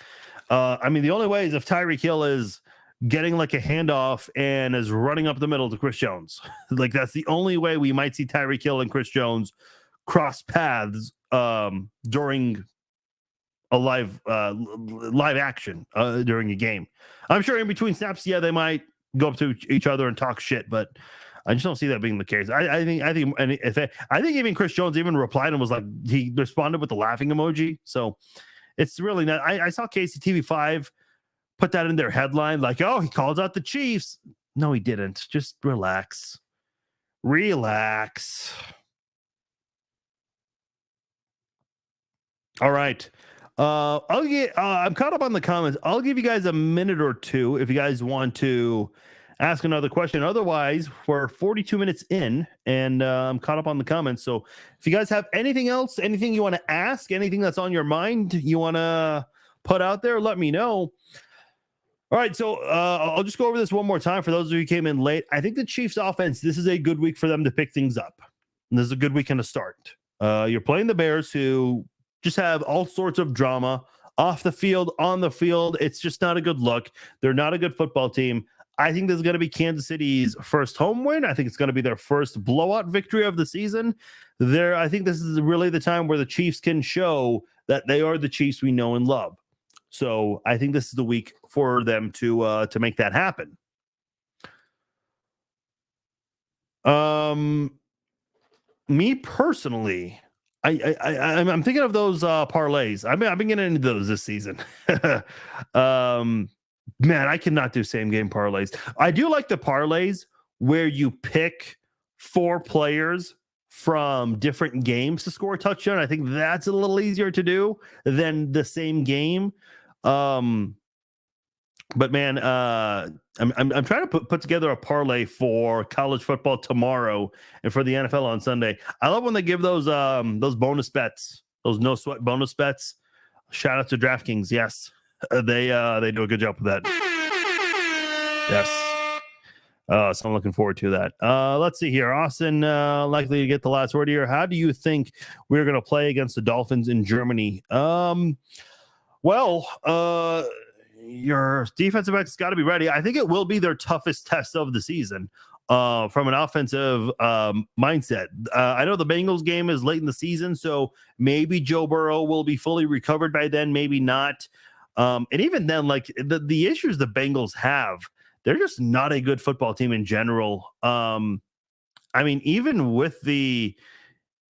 I mean, the only way is if Tyreek Hill is getting like a handoff and is running up the middle to Chris Jones. Like, that's the only way we might see Tyreek Hill and Chris Jones cross paths during a live action during a game. I'm sure in between snaps, yeah, they might go up to each other and talk shit, but I just don't see that being the case. I think even Chris Jones even replied and was like, he responded with the laughing emoji. So it's really not. I saw KCTV5 put that in their headline, like, oh, he called out the Chiefs. No, he didn't. Just relax. All right. I'm caught up on the comments. I'll give you guys a minute or two if you guys want to ask another question. Otherwise, we're 42 minutes in, and I'm caught up on the comments. So if you guys have anything else, anything you want to ask, anything that's on your mind you want to put out there, let me know. All right, so I'll just go over this one more time for those of you who came in late. I think the Chiefs offense, this is a good week for them to pick things up. And this is a good weekend to start. You're playing the Bears, who just have all sorts of drama off the field, on the field. It's just not a good look. They're not a good football team. I think this is going to be Kansas City's first home win. I think it's going to be their first blowout victory of the season. I think this is really the time where the Chiefs can show that they are the Chiefs we know and love. So I think this is the week for them to make that happen. Me personally, I'm thinking of those parlays. I've been getting into those this season. Man, I cannot do same game parlays. I do like the parlays where you pick 4 players from different games to score a touchdown. I think that's a little easier to do than the same game. But man, I'm trying to put together a parlay for college football tomorrow and for the NFL on Sunday. I love when they give those bonus bets, those no sweat bonus bets. Shout out to DraftKings. Yes, they do a good job with that. Yes. So I'm looking forward to that. Let's see here. Austin likely to get the last word here. How do you think we're going to play against the Dolphins in Germany? Your defensive backs got to be ready. I think it will be their toughest test of the season from an offensive mindset. I know the Bengals game is late in the season, so maybe Joe Burrow will be fully recovered by then, maybe not. And even then, like the issues the Bengals have, they're just not a good football team in general. I mean, even with the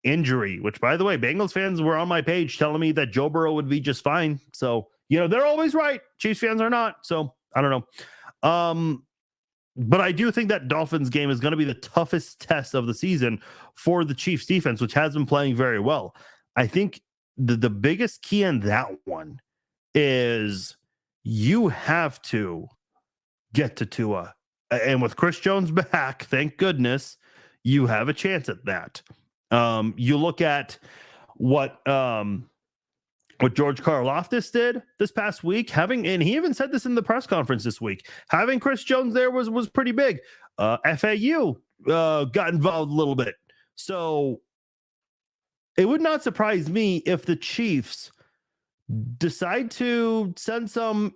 injury, which, by the way, Bengals fans were on my page telling me that Joe Burrow would be just fine. So, they're always right. Chiefs fans are not. So I don't know. But I do think that Dolphins game is going to be the toughest test of the season for the Chiefs defense, which has been playing very well. I think the biggest key in that one is you have to get to Tua. And with Chris Jones back, thank goodness, you have a chance at that. You look at what what George Karlaftis did this past week, and he even said this in the press conference this week, having Chris Jones there was pretty big. FAU got involved a little bit. So it would not surprise me if the Chiefs decide to send some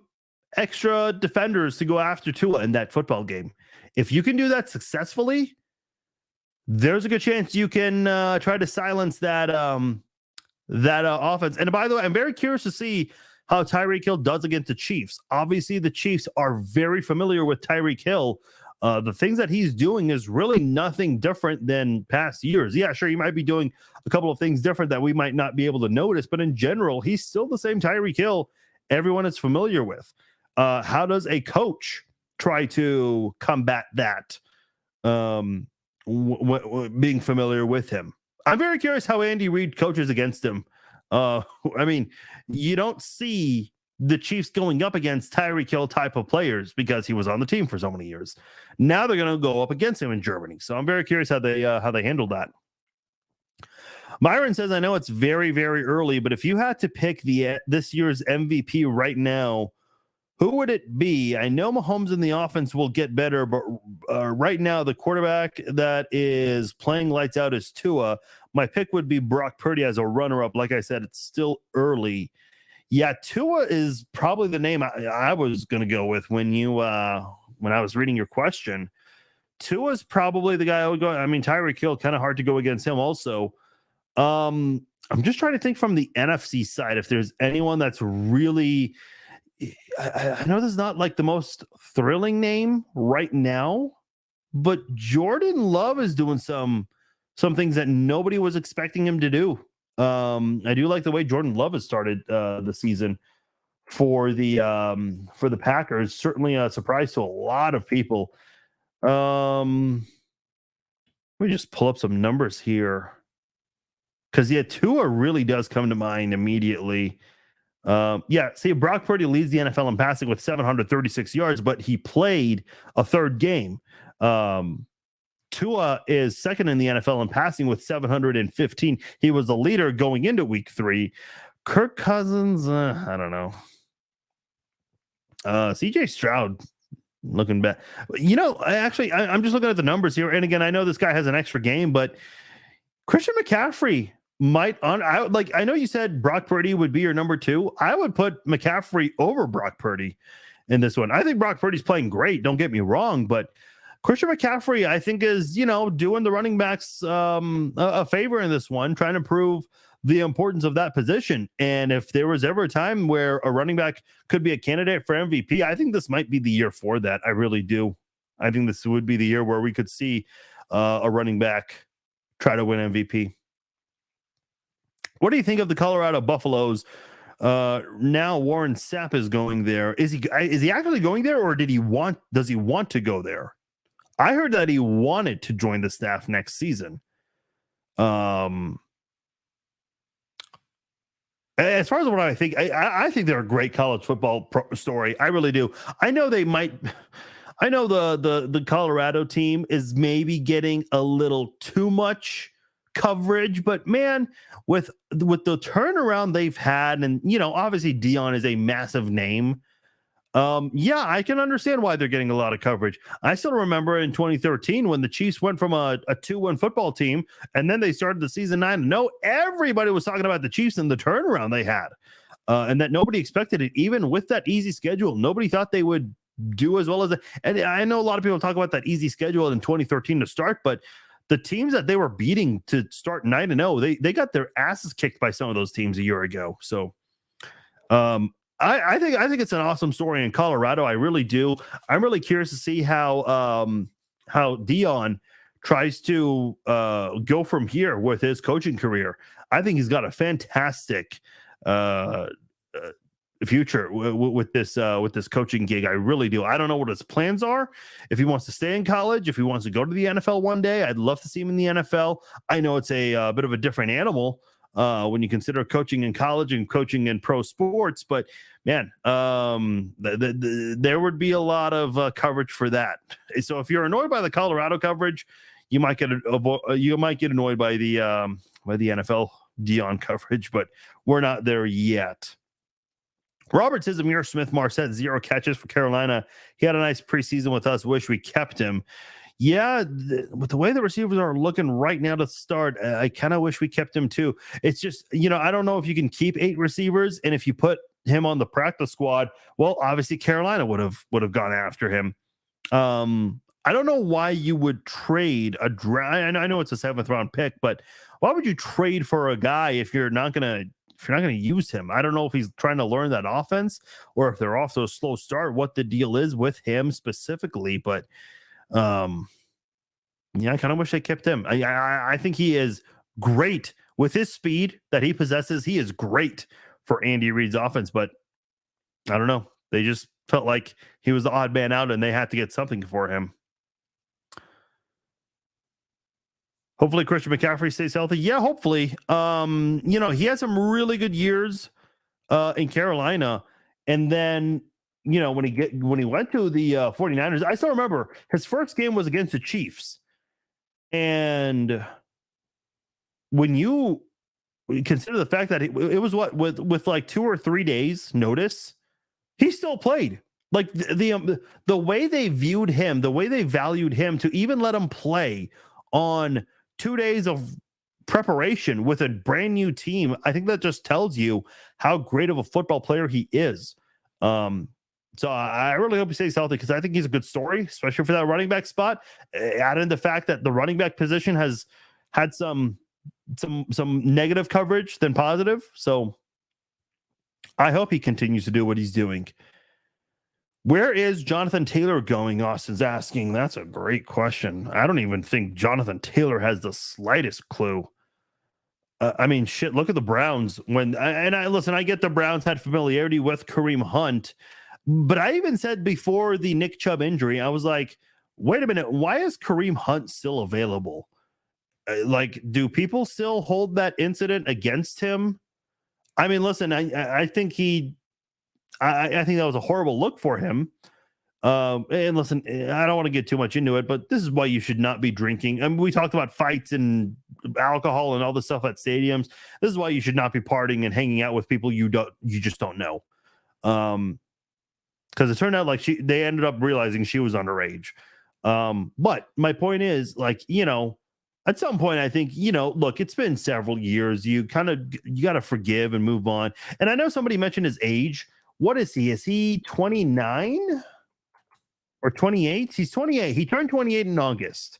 extra defenders to go after Tua in that football game. If you can do that successfully, there's a good chance you can try to silence that offense. And by the way, I'm very curious to see how Tyreek Hill does against the Chiefs. Obviously, the Chiefs are very familiar with Tyreek Hill. The things that he's doing is really nothing different than past years. Yeah, sure, he might be doing a couple of things different that we might not be able to notice, but in general, he's still the same Tyreek Hill everyone is familiar with. How does a coach try to combat that? Being familiar with him. I'm very curious how Andy Reid coaches against him. I mean, you don't see the Chiefs going up against Tyreek Hill type of players because he was on the team for so many years. Now they're going to go up against him in Germany. So I'm very curious how they handle that. Myron says, I know it's very, very early, but if you had to pick this year's MVP right now, who would it be? I know Mahomes in the offense will get better, but right now the quarterback that is playing lights out is Tua. My pick would be Brock Purdy as a runner-up. Like I said, it's still early. Yeah, Tua is probably the name I was going to go with when I was reading your question. Tua's probably the guy I would go. I mean, Tyreek Hill, kind of hard to go against him also. I'm just trying to think from the NFC side if there's anyone that's really – I know this is not like the most thrilling name right now, but Jordan Love is doing some things that nobody was expecting him to do. I do like the way Jordan Love has started the season for the Packers. Certainly a surprise to a lot of people. Let me just pull up some numbers here because Tua really does come to mind immediately. See, Brock Purdy leads the NFL in passing with 736 yards, but he played a third game. Tua is second in the NFL in passing with 715. He was the leader going into week 3. Kirk Cousins, I don't know. CJ Stroud looking bad. I'm just looking at the numbers here. And again, I know this guy has an extra game, but Christian McCaffrey I know you said Brock Purdy would be your number 2. I would put McCaffrey over Brock Purdy in this one. I think Brock Purdy's playing great. Don't get me wrong, but Christian McCaffrey, I think, is, doing the running backs a favor in this one, trying to prove the importance of that position. And if there was ever a time where a running back could be a candidate for MVP, I think this might be the year for that. I really do. I think this would be the year where we could see a running back try to win MVP. What do you think of the Colorado Buffaloes? Now Warren Sapp is going there. Is he actually going there, or does he want to go there? I heard that he wanted to join the staff next season. As far as what I think, I think they're a great college football story. I really do. I know they might. I know the Colorado team is maybe getting a little too much coverage, but man, with the turnaround they've had, and obviously Dion is a massive name. I can understand why they're getting a lot of coverage. I still remember in 2013 when the Chiefs went from a 2-1 football team, and then they started the season 9-0. Everybody was talking about the Chiefs and the turnaround they had, and that nobody expected it. Even with that easy schedule, nobody thought they would do as well as. And I know a lot of people talk about that easy schedule in 2013 to start, but the teams that they were beating to start 9-0, they got their asses kicked by some of those teams a year ago. So, I think it's an awesome story in Colorado. I really do. I'm really curious to see how Dion tries to go from here with his coaching career. I think he's got a fantastic future with this coaching gig. I really do. I don't know what his plans are. If he wants to stay in college, if he wants to go to the NFL one day, I'd love to see him in the NFL. I know it's a bit of a different animal when you consider coaching in college and coaching in pro sports, but man, there would be a lot of coverage for that. So if you're annoyed by the Colorado coverage, you might get annoyed by the NFL Dion coverage, but we're not there yet. Robert says Amir Smith-Marset, 0 catches for Carolina. He had a nice preseason with us. Wish we kept him. Yeah, with the way the receivers are looking right now to start, I kind of wish we kept him too. It's just, I don't know if you can keep 8 receivers, and if you put him on the practice squad, well, obviously Carolina would have gone after him. I don't know why you would trade a draft. I know it's a 7th round pick, but why would you trade for a guy if you're not gonna use him? I don't know if he's trying to learn that offense or if they're off to a slow start, what the deal is with him specifically, but yeah, I kind of wish they kept him. I think he is great with his speed that he possesses. He is great for Andy Reid's offense, but I don't know. They just felt like he was the odd man out and they had to get something for him. Hopefully Christian McCaffrey stays healthy. Yeah, hopefully. He had some really good years in Carolina. And then, when he went to the 49ers, I still remember his first game was against the Chiefs. And when you consider the fact that it was with like 2 or 3 days notice, he still played. Like the way they viewed him, the way they valued him to even let him play on 2 days of preparation with a brand new team, I think that just tells you how great of a football player he is. So I really hope he stays healthy because I think he's a good story, especially for that running back spot. Add in the fact that the running back position has had some negative coverage than positive. So I hope he continues to do what he's doing. Where is Jonathan Taylor going? Austin's asking. That's a great question. I don't even think Jonathan Taylor has the slightest clue. Shit, look at the Browns. I get the Browns had familiarity with Kareem Hunt, but I even said before the Nick Chubb injury, I was like, wait a minute, why is Kareem Hunt still available? Do people still hold that incident against him? I think I think that was a horrible look for him. And listen, I don't want to get too much into it, but this is why you should not be drinking. We talked about fights and alcohol and all this stuff at stadiums. This is why you should not be partying and hanging out with people you just don't know. Because it turned out like they ended up realizing she was underage. But my point is, at some point, I think, look, it's been several years. You got to forgive and move on. And I know somebody mentioned his age. What is he? Is he 29 or 28? He's 28. He turned 28 in August.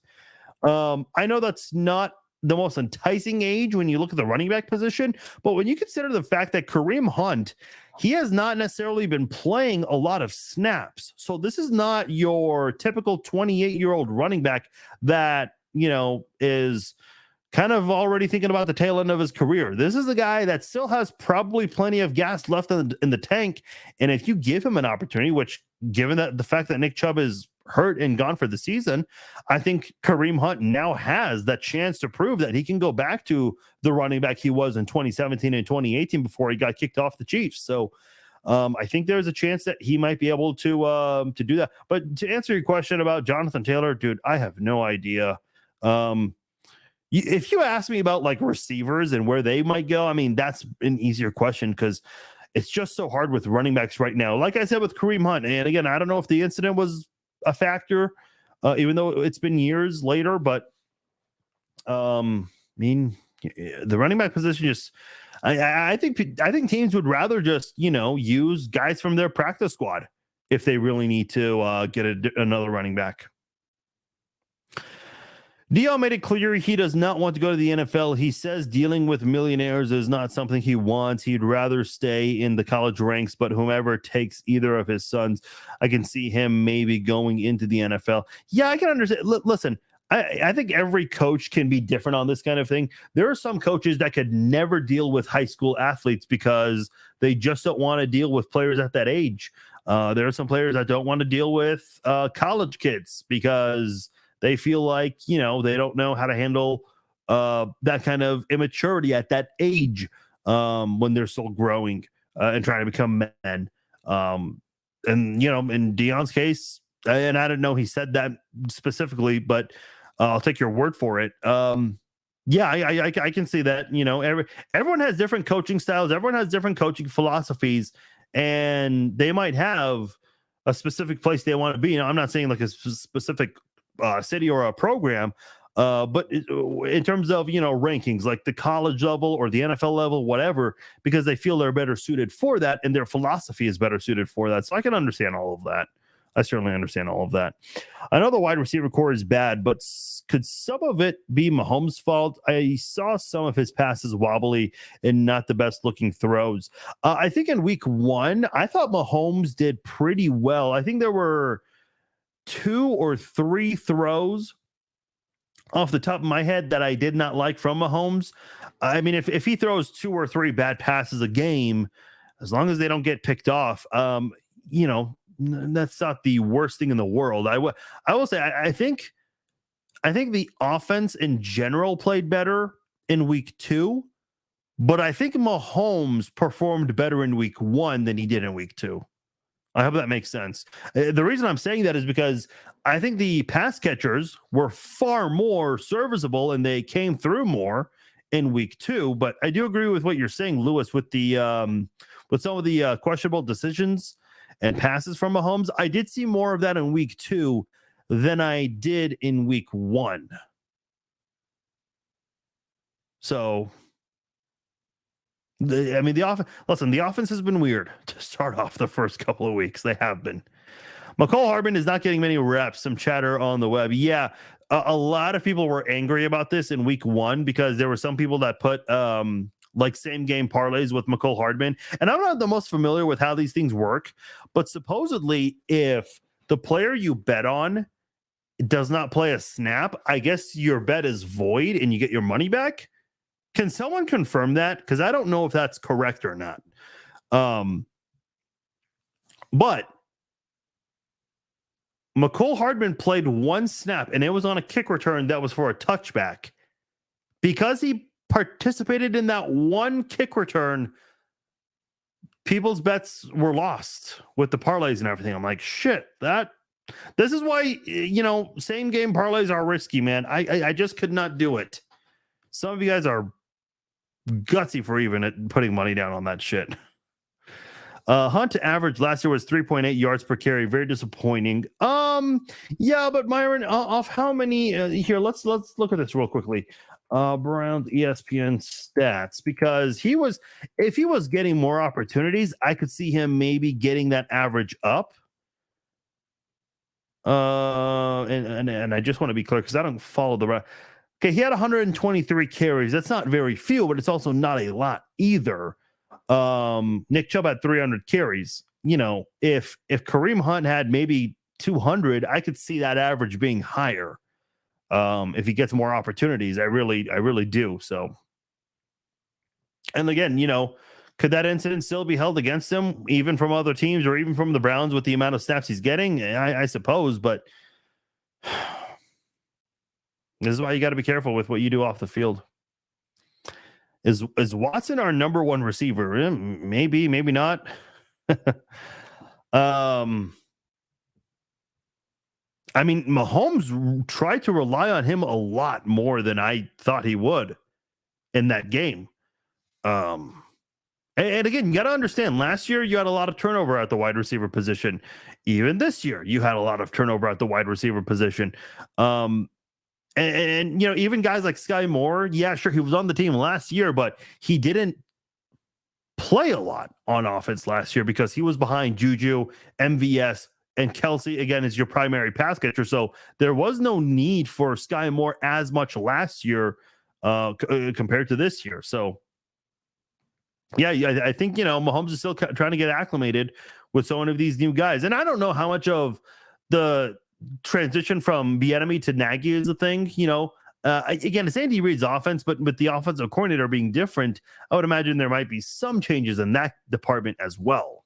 I know that's not the most enticing age when you look at the running back position, but when you consider the fact that Kareem Hunt, he has not necessarily been playing a lot of snaps. So this is not your typical 28-year-old running back that, is kind of already thinking about the tail end of his career. This is a guy that still has probably plenty of gas left in the tank. And if you give him an opportunity, which given that the fact that Nick Chubb is hurt and gone for the season, I think Kareem Hunt now has that chance to prove that he can go back to the running back he was in 2017 and 2018 before he got kicked off the Chiefs. So I think there's a chance that he might be able to do that. But to answer your question about Jonathan Taylor, dude, I have no idea. If you ask me about like receivers and where they might go, that's an easier question because it's just so hard with running backs right now. Like I said with Kareem Hunt, and again, I don't know if the incident was a factor, even though it's been years later. But the running back position just, I think teams would rather just use guys from their practice squad if they really need to get another running back. Dion made it clear he does not want to go to the NFL. He says dealing with millionaires is not something he wants. He'd rather stay in the college ranks, but whomever takes either of his sons, I can see him maybe going into the NFL. Yeah, I can understand. Listen, I think every coach can be different on this kind of thing. There are some coaches that could never deal with high school athletes because they just don't want to deal with players at that age. There are some players that don't want to deal with college kids because they feel like, they don't know how to handle that kind of immaturity at that age when they're still growing and trying to become men. And, in Dion's case, and I don't know he said that specifically, but I'll take your word for it. Yeah, I can see that. Everyone has different coaching styles. Everyone has different coaching philosophies, and they might have a specific place they want to be. I'm not saying like a specific city or a program, but in terms of rankings, like the college level or the NFL level, whatever, because they feel they're better suited for that, and their philosophy is better suited for that. So I can understand all of that. I certainly understand all of that. I know the wide receiver core is bad, but could some of it be Mahomes' fault? I saw some of his passes wobbly and not the best looking throws. I think in week 1, I thought Mahomes did pretty well. I think there were 2 or 3 throws off the top of my head that I did not like from Mahomes. I mean, if he throws 2 or 3 bad passes a game, as long as they don't get picked off, that's not the worst thing in the world. I will say I think the offense in general played better in week 2, but I think Mahomes performed better in week 1 than he did in week 2. I hope that makes sense. The reason I'm saying that is because I think the pass catchers were far more serviceable and they came through more in week 2. But I do agree with what you're saying, Lewis, with the with some of the questionable decisions and passes from Mahomes. I did see more of that in week 2 than I did in week 1. So, the offense has been weird to start off the first couple of weeks. They have been. McCole Hardman is not getting many reps. Some chatter on the web. Yeah, a lot of people were angry about this in week 1 because there were some people that put like same game parlays with McCole Hardman. And I'm not the most familiar with how these things work, but supposedly if the player you bet on does not play a snap, I guess your bet is void and you get your money back. Can someone confirm that? Because I don't know if that's correct or not. But McCole Hardman played 1 snap, and it was on a kick return that was for a touchback. Because he participated in that 1 kick return, people's bets were lost with the parlays and everything. I'm like, shit, this is why, same game parlays are risky, man. I just could not do it. Some of you guys are gutsy for even putting money down on that shit. Hunt average last year was 3.8 yards per carry. Very disappointing. Yeah, but Myron, off how many here? Let's look at this real quickly. Browns ESPN stats, because if he was getting more opportunities, I could see him maybe getting that average up. And I just want to be clear because I don't follow the rest. Okay, he had 123 carries. That's not very few, but it's also not a lot either. Nick Chubb had 300 carries. If Kareem Hunt had maybe 200, I could see that average being higher. If he gets more opportunities, I really do. So, and again, could that incident still be held against him, even from other teams or even from the Browns with the amount of snaps he's getting? I suppose, but this is why you got to be careful with what you do off the field. Is Watson our number 1 receiver? Maybe not. Mahomes tried to rely on him a lot more than I thought he would in that game. And again, you got to understand, last year you had a lot of turnover at the wide receiver position. Even this year, you had a lot of turnover at the wide receiver position. And even guys like Sky Moore, yeah, sure, he was on the team last year, but he didn't play a lot on offense last year because he was behind Juju, MVS, and Kelsey, again, is your primary pass catcher. So there was no need for Sky Moore as much last year compared to this year. So, yeah, I think, Mahomes is still trying to get acclimated with some of these new guys. And I don't know how much of the transition from Bieniemy to Nagy is a thing. Again, it's Andy Reid's offense, but with the offensive coordinator being different, I would imagine there might be some changes in that department as well.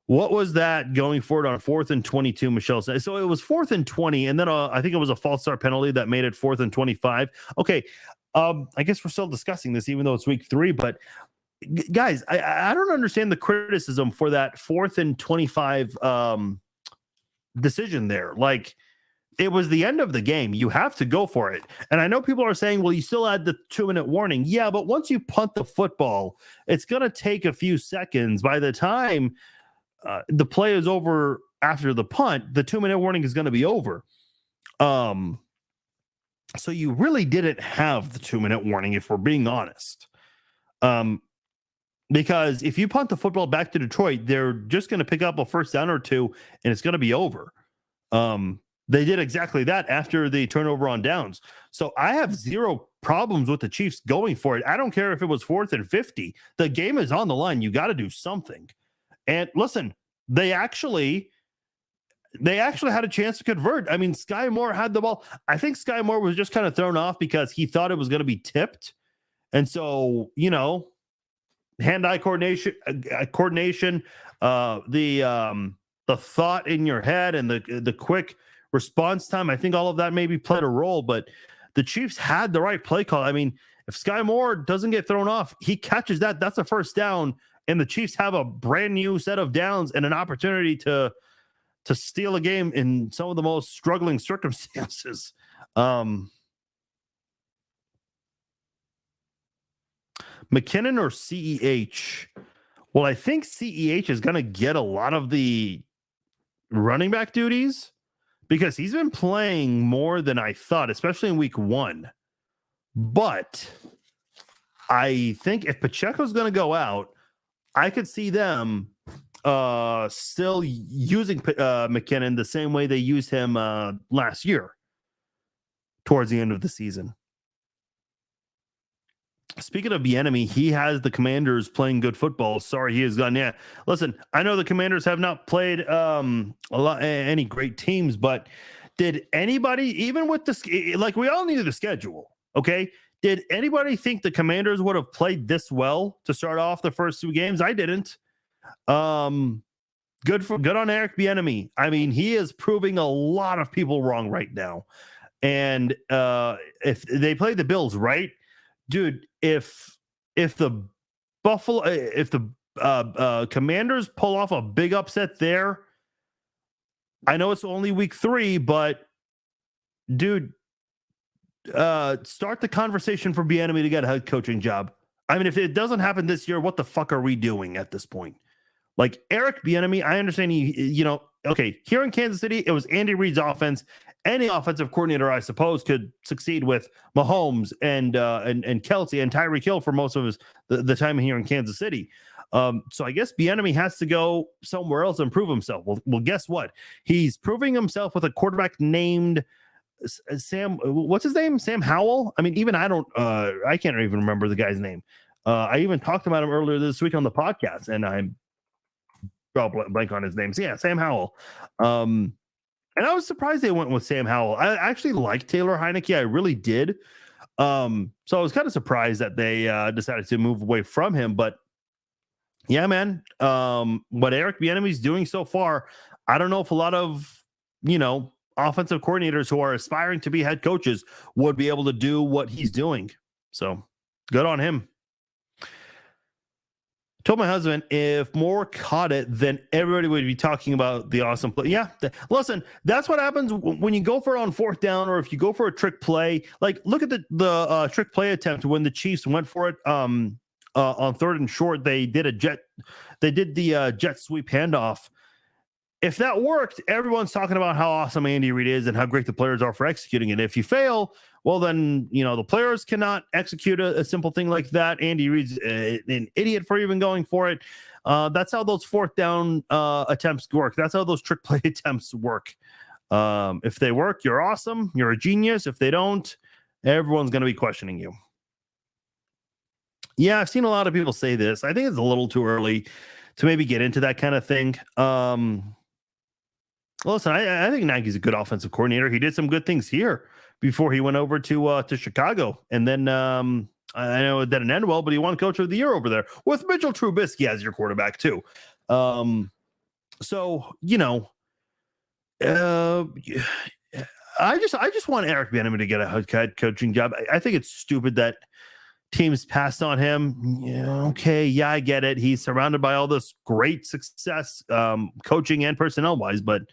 What was that going forward on 4th and 22, Michelle said? So it was 4th and 20, and then I think it was a false start penalty that made it 4th and 25. Okay, I guess we're still discussing this, even though it's week 3, but guys, I don't understand the criticism for that 4th and 25 decision there. Like, it was the end of the game. You have to go for it. And I know people are saying, well, you still had the 2-minute warning. Yeah, but once you punt the football, it's going to take a few seconds. By the time the play is over after the punt, the 2-minute warning is going to be over. So you really didn't have the 2-minute warning, if we're being honest. Because if you punt the football back to Detroit, they're just going to pick up a first down or two, and it's going to be over. They did exactly that after the turnover on downs. So I have zero problems with the Chiefs going for it. I don't care if it was 4th and 50. The game is on the line. You got to do something. And listen, they actually had a chance to convert. I mean, Sky Moore had the ball. I think Sky Moore was just kind of thrown off because he thought it was going to be tipped. And so, hand-eye coordination, the thought in your head and the quick response time, I think all of that maybe played a role, but the Chiefs had the right play call. I mean, if Sky Moore doesn't get thrown off, he catches that's a first down, and the Chiefs have a brand new set of downs and an opportunity to steal a game in some of the most struggling circumstances. McKinnon or CEH? Well, I think CEH is going to get a lot of the running back duties because he's been playing more than I thought, especially in week 1. But I think if Pacheco's going to go out, I could see them still using McKinnon the same way they used him last year towards the end of the season. Speaking of Bieniemy, he has the Commanders playing good football. Sorry, he has gone. Yeah, listen, I know the Commanders have not played any great teams, but did anybody, even with we all needed the schedule, okay? Did anybody think the Commanders would have played this well to start off the first 2 games? I didn't. Good on Eric Bieniemy. I mean, he is proving a lot of people wrong right now. And if they play the Bills right, dude, if the Commanders pull off a big upset there, I know it's only week 3, but dude, start the conversation for Bieniemy to get a head coaching job. I mean, if it doesn't happen this year, what the fuck are we doing at this point? Like Eric Bieniemy, I understand okay, here in Kansas City, it was Andy Reid's offense. Any offensive coordinator, I suppose, could succeed with Mahomes and Kelce and Tyreek Hill for most of the time here in Kansas City. So I guess Bieniemy has to go somewhere else and prove himself. Well, guess what? He's proving himself with a quarterback named Sam. What's his name? Sam Howell. I mean, even I can't even remember the guy's name. I even talked about him earlier this week on the podcast, and I'm blank on his name. So yeah, Sam Howell. And I was surprised they went with Sam Howell. I actually like Taylor Heineke. I really did. So I was kind of surprised that they decided to move away from him. But yeah, man, what Eric Bieniemy is doing so far, I don't know if a lot of, offensive coordinators who are aspiring to be head coaches would be able to do what he's doing. So good on him. Told my husband if Moore caught it, then everybody would be talking about the awesome play. Yeah, listen, that's what happens when you go for it on 4th down, or if you go for a trick play. Like, look at the trick play attempt when the Chiefs went for it on 3rd and short. They did the jet sweep handoff. If that worked, everyone's talking about how awesome Andy Reid is and how great the players are for executing it. If you fail, well, then, the players cannot execute a simple thing like that. Andy Reid's an idiot for even going for it. That's how those 4th down attempts work. That's how those trick play attempts work. If they work, you're awesome. You're a genius. If they don't, everyone's going to be questioning you. Yeah, I've seen a lot of people say this. I think it's a little too early to maybe get into that kind of thing. Listen, I think Nagy's a good offensive coordinator. He did some good things here before he went over to Chicago. And then I know it didn't end well, but he won Coach of the Year over there with Mitchell Trubisky as your quarterback too. So, I just want Eric Bieniemy to get a head coaching job. I think it's stupid that teams passed on him. Okay, yeah, I get it. He's surrounded by all this great success, coaching and personnel wise, but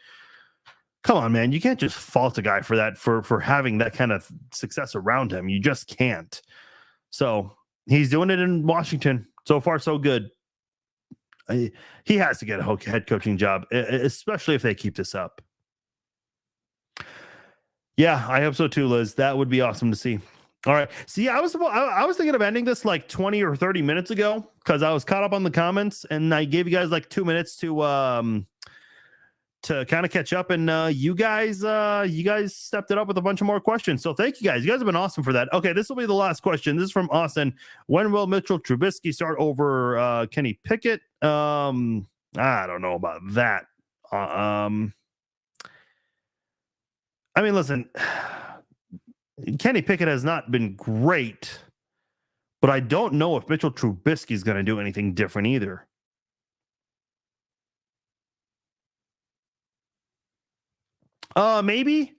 Come on, man. You can't just fault a guy for that, for having that kind of success around him. You just can't. So he's doing it in Washington. So far, so good. He has to get a head coaching job, especially if they keep this up. Yeah, I hope so too, Liz. That would be awesome to see. All right. See, I was thinking of ending this like 20 or 30 minutes ago because I was caught up on the comments, and I gave you guys like 2 minutes to kind of catch up, and you guys stepped it up with a bunch of more questions. So thank you guys. You guys have been awesome for that. Okay, this will be the last question. This is from Austin. When will Mitchell Trubisky start over Kenny Pickett? I don't know about that. I mean, listen, Kenny Pickett has not been great, but I don't know if Mitchell Trubisky is going to do anything different either. Maybe.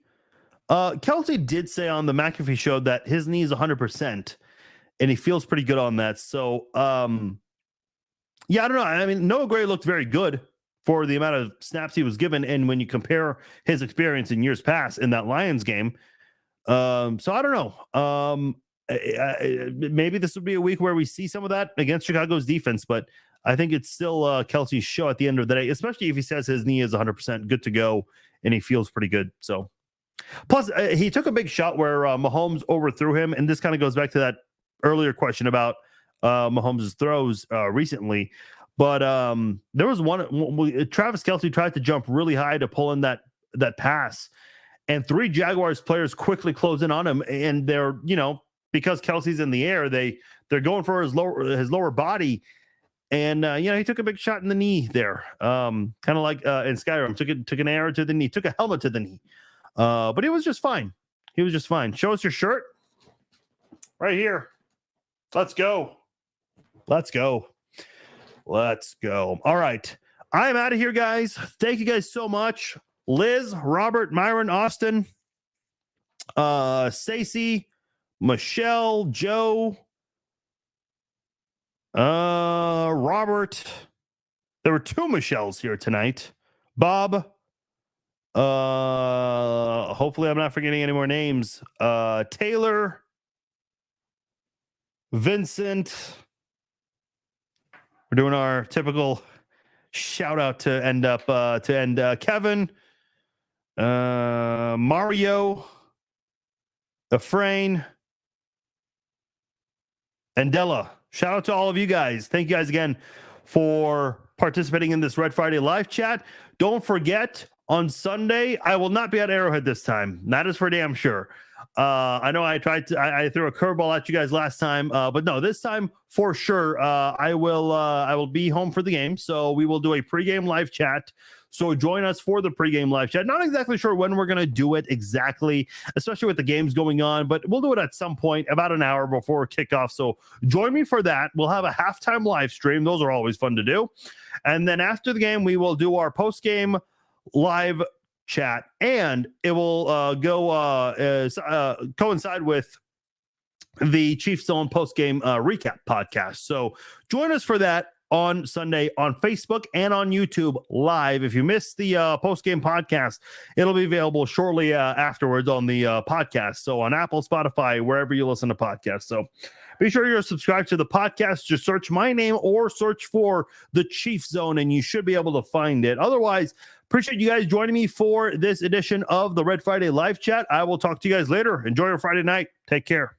Kelsey did say on the McAfee show that his knee is 100%, and he feels pretty good on that. So, yeah, I don't know. I mean, Noah Gray looked very good for the amount of snaps he was given, and when you compare his experience in years past in that Lions game, so I don't know. Maybe this would be a week where we see some of that against Chicago's defense, but I think it's still Kelsey's show at the end of the day, especially if he says his knee is 100% good to go and he feels pretty good. So, plus he took a big shot where Mahomes overthrew him, and this kind of goes back to that earlier question about Mahomes' throws recently. But there was one. Travis Kelce tried to jump really high to pull in that pass, and 3 Jaguars players quickly close in on him, and they're, because Kelce's in the air, they're going for his lower body, and he took a big shot in the knee there, kind of like in Skyrim, took an arrow to the knee, took a helmet to the knee, but he was just fine. He was just fine. Show us your shirt right here. Let's go. Let's go. Let's go. All right. I'm out of here, guys. Thank you guys so much. Liz, Robert, Myron, Austin, Stacey, Michelle, Joe, Robert. There were 2 Michelles here tonight. Bob. Hopefully I'm not forgetting any more names. Taylor, Vincent. We're doing our typical shout out to end Kevin, Mario, Efrain, and Della. Shout out to all of you guys. Thank you guys again for participating in this Red Friday live chat. Don't forget, on Sunday, I will not be at Arrowhead this time. That is for damn sure. I know I threw a curveball at you guys last time, but no, this time for sure, I will be home for the game. So we will do a pregame live chat. So join us for the pregame live chat. Not exactly sure when we're going to do it exactly, especially with the games going on, but we'll do it at some point about an hour before kickoff. So join me for that. We'll have a halftime live stream. Those are always fun to do. And then after the game, we will do our postgame live chat, and it will coincide with the Chiefs Zone post-game recap podcast. So join us for that on Sunday on Facebook and on YouTube live. If you missed the post-game podcast, it'll be available shortly afterwards on the podcast. So on Apple, Spotify, wherever you listen to podcasts. So be sure you're subscribed to the podcast. Just search my name or search for the Chiefs Zone, and you should be able to find it. Otherwise, appreciate you guys joining me for this edition of the Red Friday live chat. I will talk to you guys later. Enjoy your Friday night. Take care.